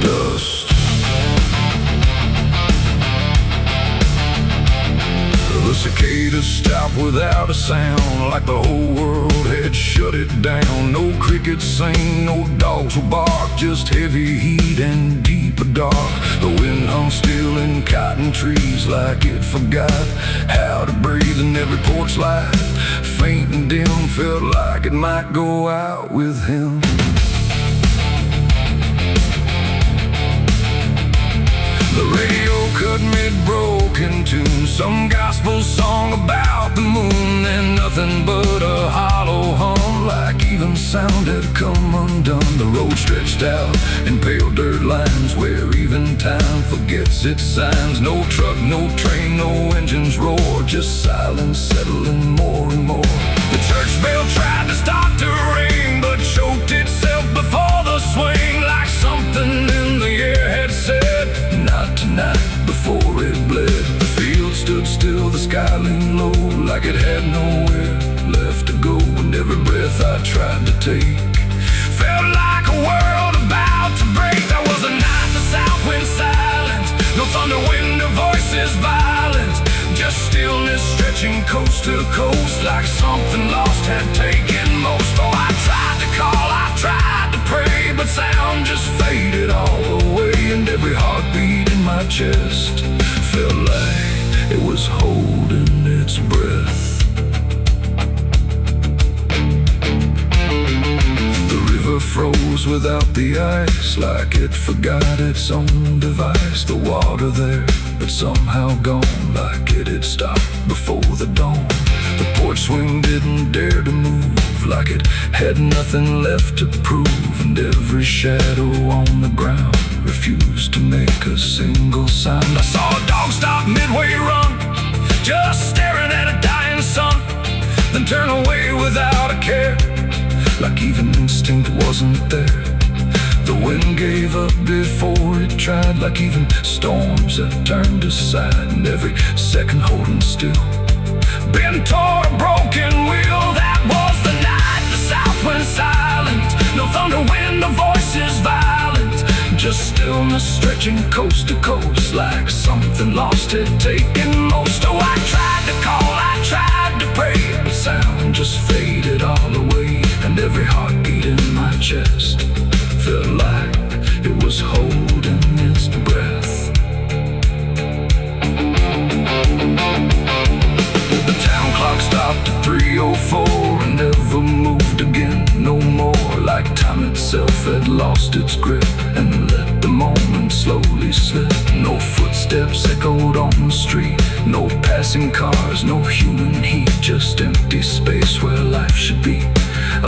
Dust. The cicadas stop without a sound, like the whole world had shut it down. No crickets sing, no dogs will bark, just heavy heat and deeper dark. The wind hung still in cotton trees like it forgot how to breathe, and every porch light, faint and dim, felt like it might go out with him. The radio cut mid-broken tune, some gospel song about the moon, and nothing but a hollow hum, like even sound had come undone. The road stretched out in pale dirt lines, where even time forgets its signs. No truck, no train, no engines roar, just silence settling more and more. The church bell tried to stop to ring, but choked itself before the swing, like something in the air had said, not tonight, before it bled. The field stood still, the sky leaned low, like it had nowhere left to go. And every breath I tried to take felt like a world about to break. There was a night, the south wind silent, no thunder, wind or voices violent, just stillness stretching coast to coast, like something lost had taken most. Oh, I tried to call, I tried to pray, but sound just faded all away. And every heartbeat in my chest felt like it was holding its breath. The river river froze without the ice, like it forgot its own device. The water there, but somehow gone, like it had stopped before the dawn. The porch swing didn't dare to move, like it had nothing left to prove. And every shadow on the ground refused to make a single sound. I saw a dog stop midway run, just staring at a dying sun, then turn away without a care, like even instinct wasn't there. The wind gave up before it tried, like even storms had turned aside. And every second holding still, bent toward a broken wheel. That was the night, the south went silent. No thunder, wind, no voices violent, just stillness stretching coast to coast, like something lost had taken most. Oh, I tried to call, I tried to pray, but sound just faded all away. And every heartbeat in my chest felt like it was holding its breath. The town clock stopped at 3:04 and never moved again no more, like time itself had lost its grip and let the moment slowly slip. No footsteps echoed on the street, no passing cars, no human heat, just empty space where life should be,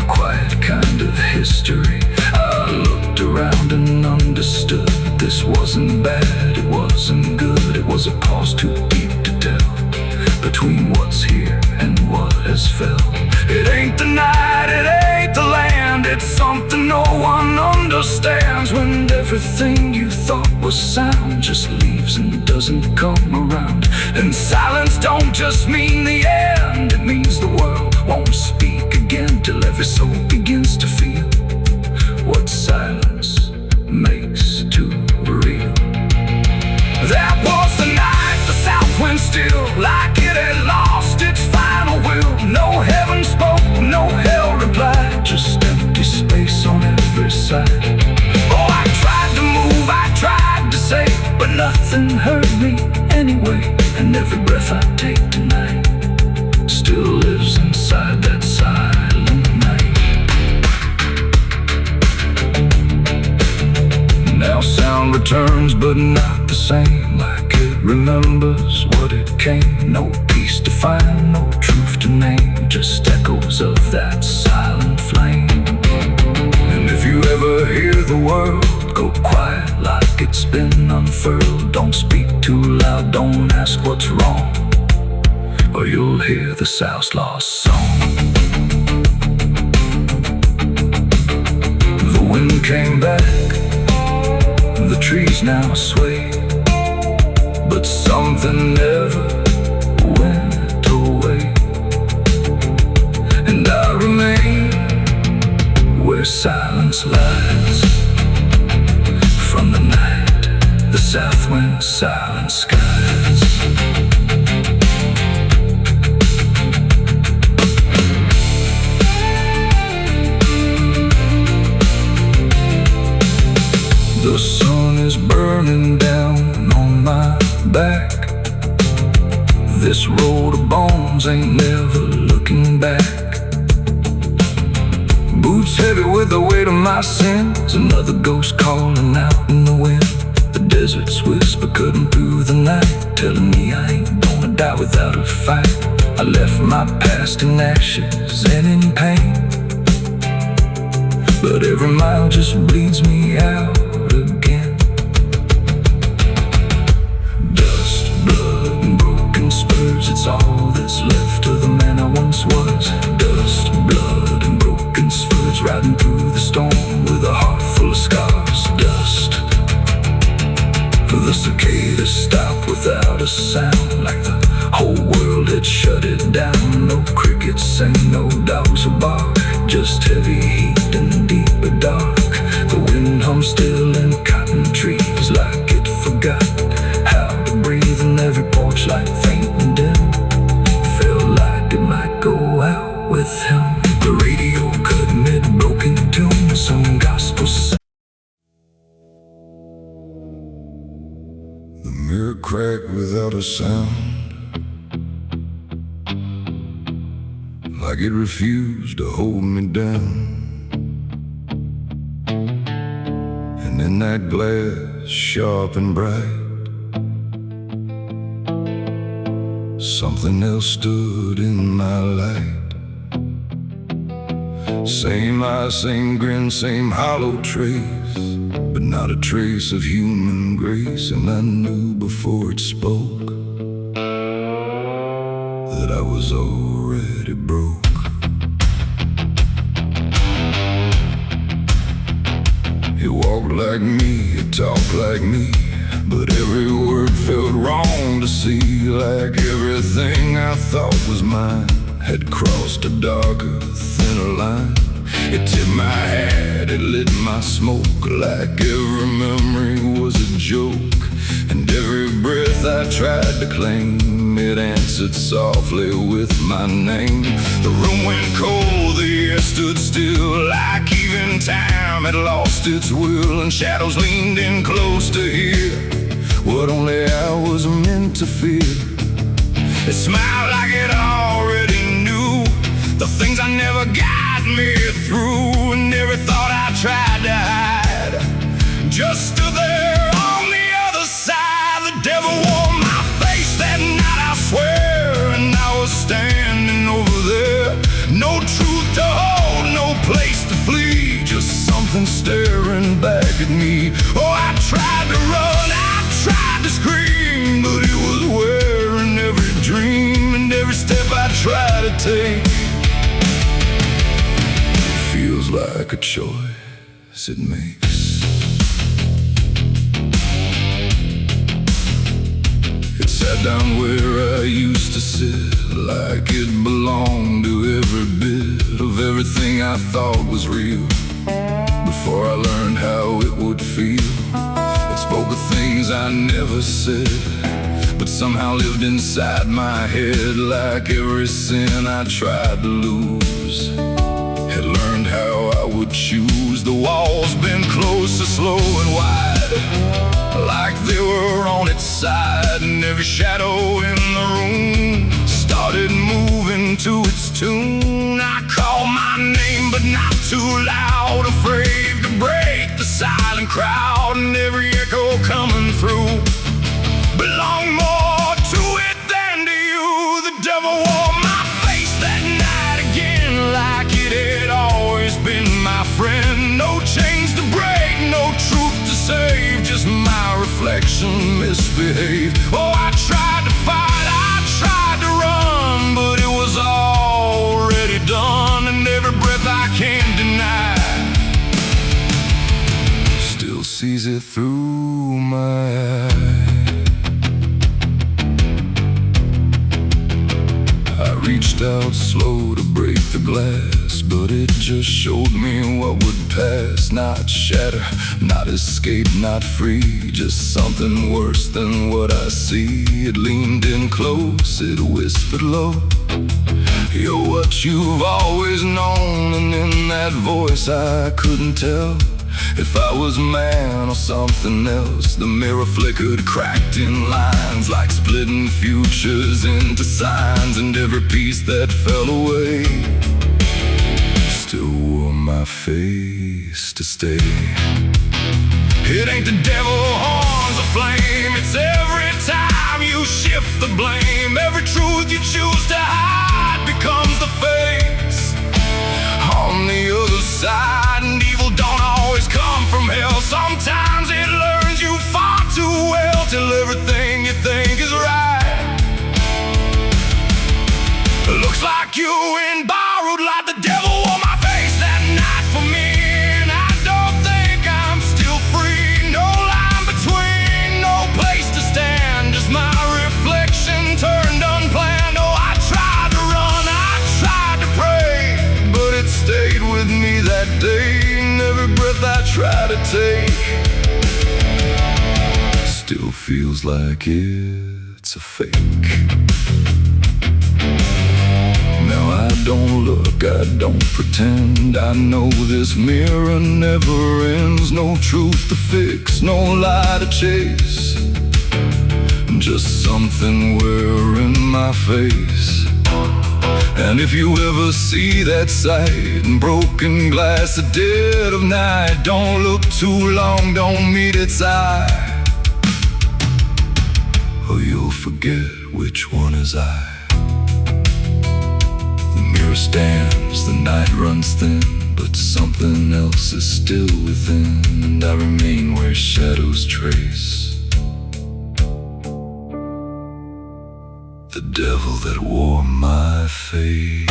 a quiet kind of history. I looked around and understood this wasn't bad, it wasn't good. It was a pause too deep to tell between what's here and what has fell. It ain't the night, it ain't the land, it's something no one understands. When everything you thought was sound just leaves and doesn't come around. And silence don't just mean the end, it means the world won't speak again till every soul begins to feel what silence makes too real. That was the night, the south went still, like it had lost its final will. No heaven spoke, no hell replied, just empty space on every side. Oh, I tried to move, I tried to say, but nothing heard me anyway. And every breath I take tonight still lives inside that silent night. Now sound returns, but not the same, like it remembers what it came. No peace to find, no truth to name, just echoes of that silent flame. And if you ever hear the world go quiet like it's been unfurled, don't speak too loud, don't ask what's wrong, or you'll hear the South's lost song. The wind came back, the trees now sway, but something never went away. And I remain where silence lies. From the night, the south wind, silent skies. The sun is burning down on my back. This road of bones ain't never looking back. Boots heavy with the weight of my sins, another ghost calling out in the wind. The desert's whisper cutting through the night, telling me I ain't gonna die without a fight. I left my past in ashes and in pain, but every mile just bleeds me out again. Dust, blood, and broken spurs, it's all that's left of the man I once was. Dust, blood, and broken spurs, riding through the storm with a heart full of scars. Dust, the cicadas stop without a sound, like the whole world had shut it down. No crickets sing, no dogs will bark, just heavy heat and deeper dark. The wind hums still in cotton trees, like it forgot how to breathe. And every porch light faint and dim felt like it might go out with him. The radio cut mid-broken tune, some gospel sound. The mirror cracked without a sound, like it refused to hold me down. in that glass, sharp and bright, something else stood in my light. Same eyes, same grin, same hollow trace, but not a trace of human grace. And I knew before it spoke that I was already broke. He walked like me, he talked like me, but every word felt wrong to see. Like everything I thought was mine had crossed a darker, thinner line. It tipped my hat, it lit my smoke, like every memory was a joke. And every breath I tried to claim, it answered softly with my name. The room went cold, the air stood still, like even time had lost its will. And shadows leaned in close to hear what only I was meant to fear. It smiled like it already knew the things I never got me through. And every thought I tried to hide just stood there on the other side. The devil wore my face that night, I swear, and I was standing over there. No truth to hold, no place to flee, just something staring back at me. Oh, I tried to run, I tried to scream, but it was wearing every dream. And every step I tried to take feels like a choice it makes. It sat down where I used to sit, like it belonged to every bit of everything I thought was real. Before I learned how it would feel, it spoke of things I never said, but somehow lived inside my head. Like every sin I tried to lose, had learned how I would choose. The walls been closer, slow and wide, like they were on its side. And every shadow in the room started moving to its tune. I called my name, but not too loud, afraid to break the silent crowd. And every echo coming through belonged more to it than to you. The devil wore my face that night again, like it had always been my friend. No chains to break, no truth to save, just my reflection misbehaved. Oh, I tried to fight, I tried to run, but it was already done. And every breath I can't deny still sees it through my eyes. I reached out slow to break the glass, but it just showed me what would pass. Not shatter, not escape, not free, just something worse than what I see. It leaned in close, it whispered low, you're what you've always known. And in that voice I couldn't tell if I was man or something else. The mirror flickered, cracked in lines, like splitting futures into signs. And every piece that fell away still wore my face to stay. It ain't the devil horns or flame, it's every time you shift the blame. Every truth you choose to hide becomes the face on the other side. And evil don't always come from hell, sometimes it learns you far too well, till everything you think is right looks like you in borrowed light. The devil wore my face that night for me, and I don't think I'm still free. No line between, no place to stand, just my reflection turned unplanned. Oh, I tried to run, I tried to pray, but it stayed with me that day. And every breath I try to take still feels like it's a fake. Now I don't look, I don't pretend, I know this mirror never ends. No truth to fix, no lie to chase, just something wearing my face. And if you ever see that sight, broken glass at dead of night, don't look too long, don't meet its eye, or you'll forget which one is I. The mirror stands, the night runs thin, but something else is still within, and I remain where shadows trace the devil that wore my face.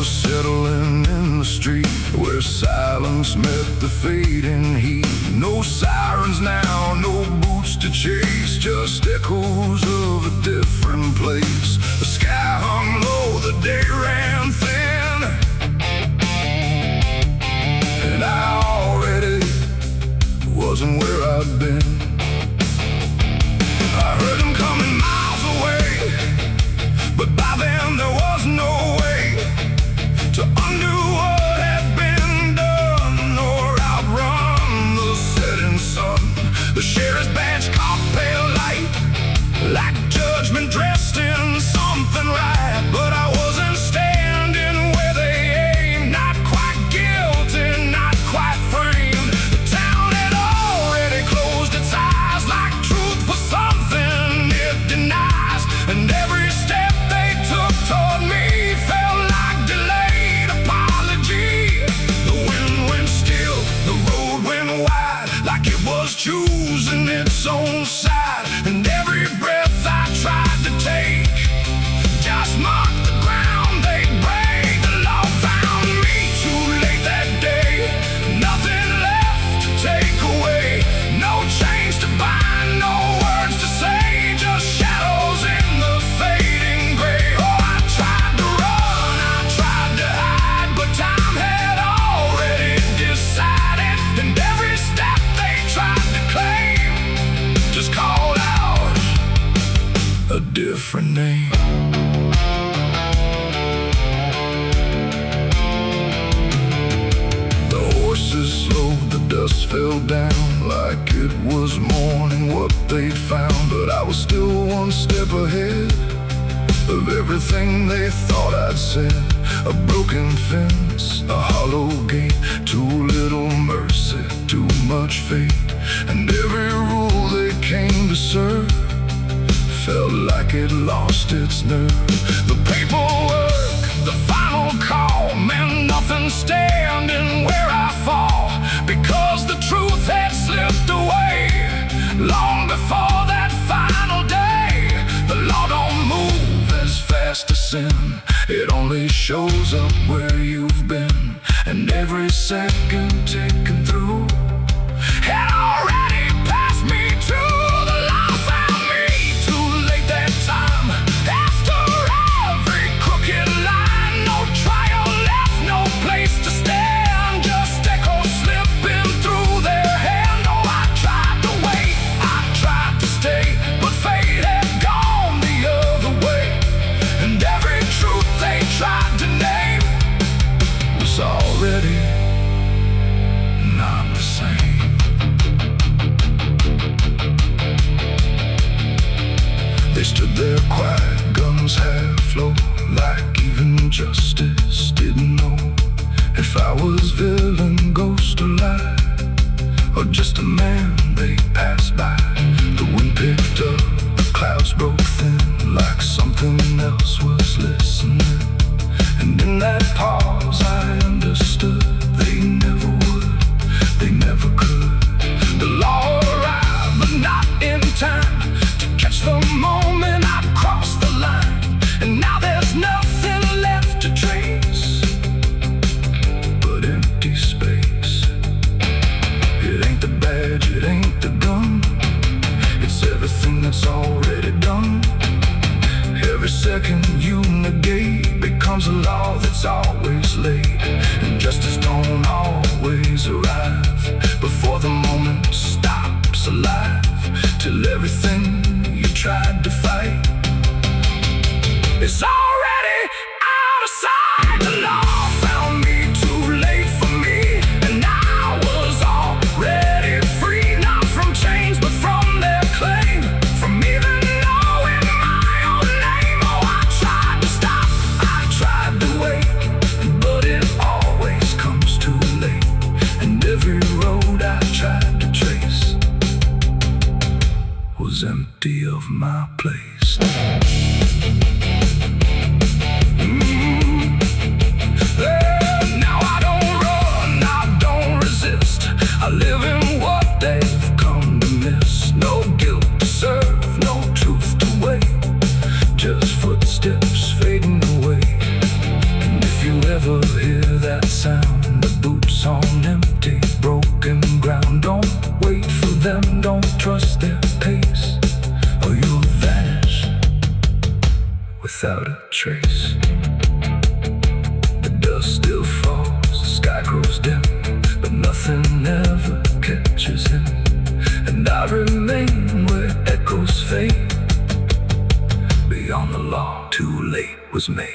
Settling in the street where silence met the fading heat. No sirens now, no boots to chase, just echoes of a different place. The sky hung low, the day ran thin, and I already wasn't where I'd been. I heard them coming miles away, but by then there was no way to undo what had been done, or outrun the setting sun. The sheriff's badge caught pale light, like judgment dressed in something right. But I wasn't standing where they aimed, not quite guilty, not quite framed. The town had already closed its eyes, like truth was something it denies. And every step they took toward me felt like delay. Like it was choosing its own side, and every breath I tried to take just marked the ground they'd break. The law found me too late that day, nothing left to take away, no chains to bind, no words to say, just shadows in the fading gray. Oh, I tried to run, I tried to hide, but time had already decided, and every step tried to claim just called out a different name. The horses slowed, the dust fell down like it was morning what they'd found. But I was still one step ahead of everything they thought I'd said. A broken fence, a hollow gate, too little mercy, too much fate. And every rule they came to serve felt like it lost its nerve. The paperwork, the final call, meant nothing standing where I fall, because the truth had slipped away long before that final day. The law don't move as fast as sin, it only shows up where you've been, and every second taken through had already passed me too. The law found me too late that time, after every crooked line. No trial left, no place to stand, just echoes slipping through their hand. Oh, I tried to wait, I tried to stay, but fate had gone the other way, and every truth they tried to name was already not the same. They stood there quiet, guns half low, like even justice didn't know if I was villain, ghost, or lie, or just a man they passed by. The wind picked up, the clouds broke thin, like something else was listening. And in that pause I understood they never would, they never could. The law arrived, but not in time to catch the moment I'd crossed the line. And now there's nothing left to trace but empty space. It ain't the badge, it ain't the gun, it's everything that's already done. Every second you negate becomes a law that's always is already out of sight. The law found me too late for me, and I was already free, not from chains but from their claim, from even knowing my own name. Oh, I tried to stop, I tried to wait, but it always comes too late. And every road I tried to trace was empty of my place. Now I don't run, I don't resist. I live in what they've come to miss. No guilt to serve, no truth to weigh, just footsteps fading away. And if you ever hear that sound of boots on empty, broken ground, don't wait for them, don't trust their pace, or you'll vanish without a trace. The dust still falls, the sky grows dim, but nothing ever catches him. And I remain where echoes fade, beyond the law, too late was made.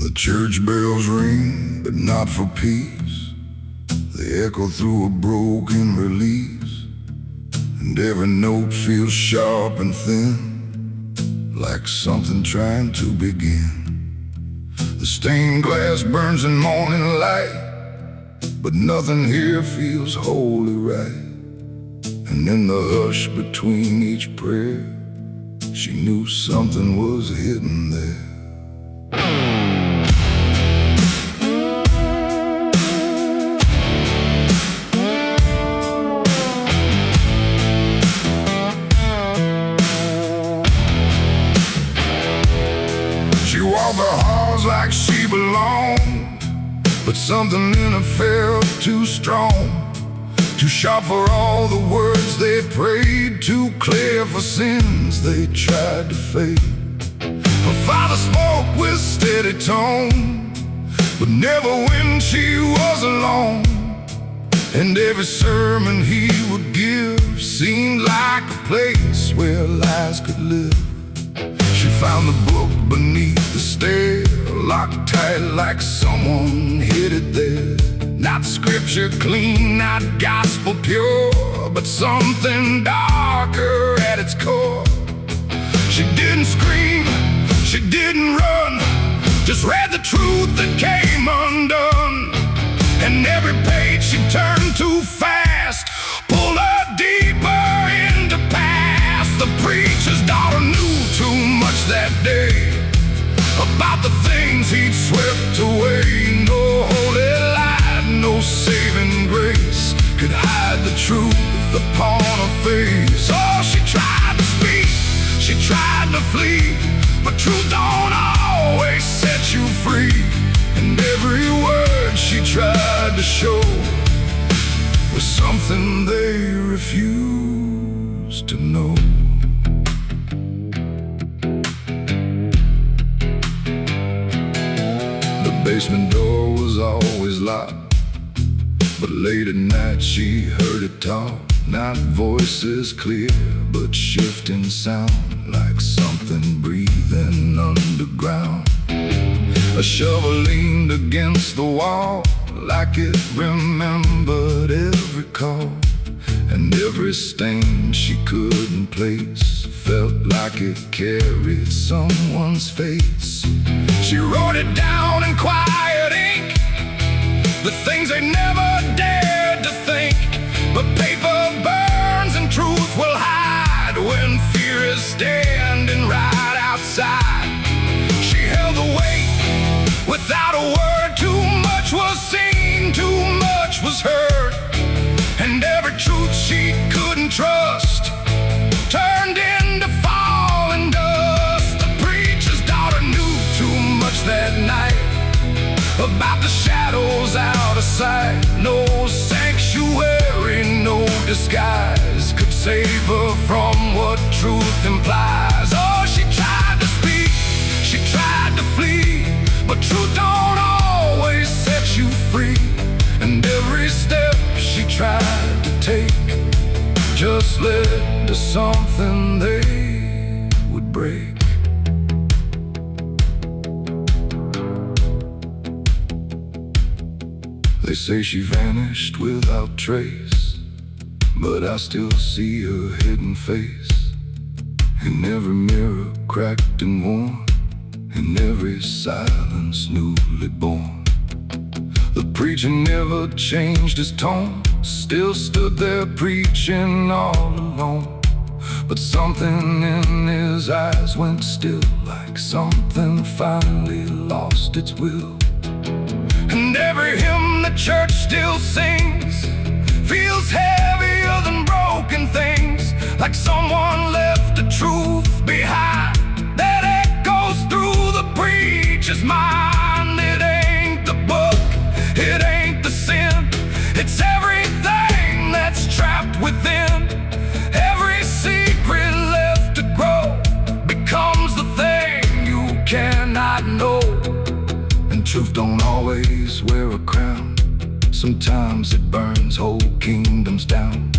The church bells ring, but not for peace. They echo through a broken release, and every note feels sharp and thin, like something trying to begin. The stained glass burns in morning light, but nothing here feels wholly right. And in the hush between each prayer, she knew something was hidden there. She walked the halls like she belonged, but something in her felt too strong, too sharp for all the words they prayed, too clear for sins they tried to fade. Her father spoke with steady tone, but never when she was alone. And every sermon he would give seemed like a place where lies could live. She found the book beneath the stair, locked tight like someone hid it there. Not scripture clean, not gospel pure, but something darker at its core. She didn't scream, she didn't run, just read the truth that came undone. And every page she turned too fast pulled her deeper into past. The preacher's daughter knew too much that day about the things he'd swept away. No holy light, no saving grace could hide the truth upon her face. Oh, she tried to speak, she tried to flee, but truth don't always set you free. And every word she tried to show was something they refused to know. The basement door was always locked, but late at night she heard it talk. Not voices clear, but shifting sound, like something breathing underground. A shovel leaned against the wall, like it remembered every call. And every stain she couldn't place felt like it carried someone's face. She wrote it down in quiet ink, the things they never dared to think. But paper burns and truth will hide when fear is standing right outside. She held the weight without a word. Too much was seen, too much was heard, and every truth she couldn't trust turned into falling dust. The preacher's daughter knew too much that night, about the shadows out of sight. No sanctuary, no disguise could save her from what truth implies. Oh, she tried to speak, she tried to flee, but truth don't always set you free. And every step she tried to take just led to something they would break. They say she vanished without trace, but I still see her hidden face in every mirror cracked and worn, in every silence newly born. The preacher never changed his tone, still stood there preaching all alone. But something in his eyes went still, like something finally lost its will. And every hymn the church still sings feels heavier than broken things, like someone left the truth behind that echoes through the preacher's mind. It ain't the book, it ain't the sin, it's everything that's trapped within. Every secret left to grow becomes the thing you cannot know. And truth don't always wear a crown, sometimes it burns whole kingdoms down.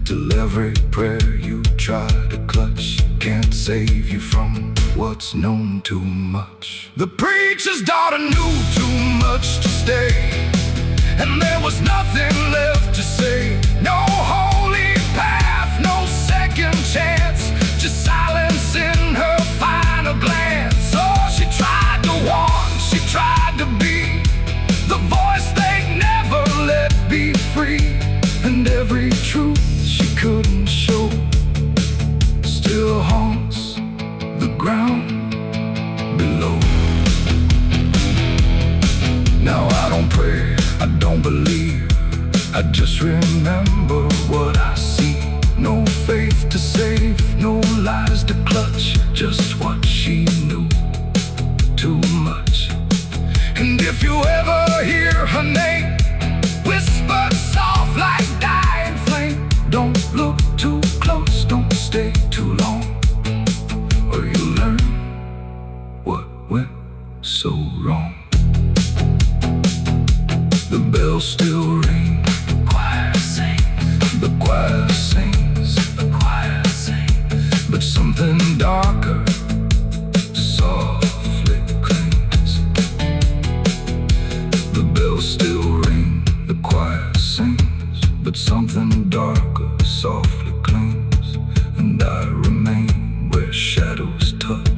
Till every prayer you try to clutch can't save you from what's known too much. The preacher's daughter knew too much to stay, and there was nothing left to say. No holy path, no second chance, just silence in her final glance. Oh, she tried to warn, she tried to be the voice they'd never let be free. And every truth she couldn't show still haunts the ground below. Now I don't pray, I don't believe, I just remember what I see. No faith to save, no lies to clutch, just what she knew, too much. And if you ever hear her name whispered soft like dying flame, don't look too close, don't stay too long, or you'll learn what went so wrong. The bells still ring, the choir sings, the choir sings, the choir sings, but something darker softly clings. The bells still ring, the choir sings, but something darker softly clings. And I remain where shadows touch,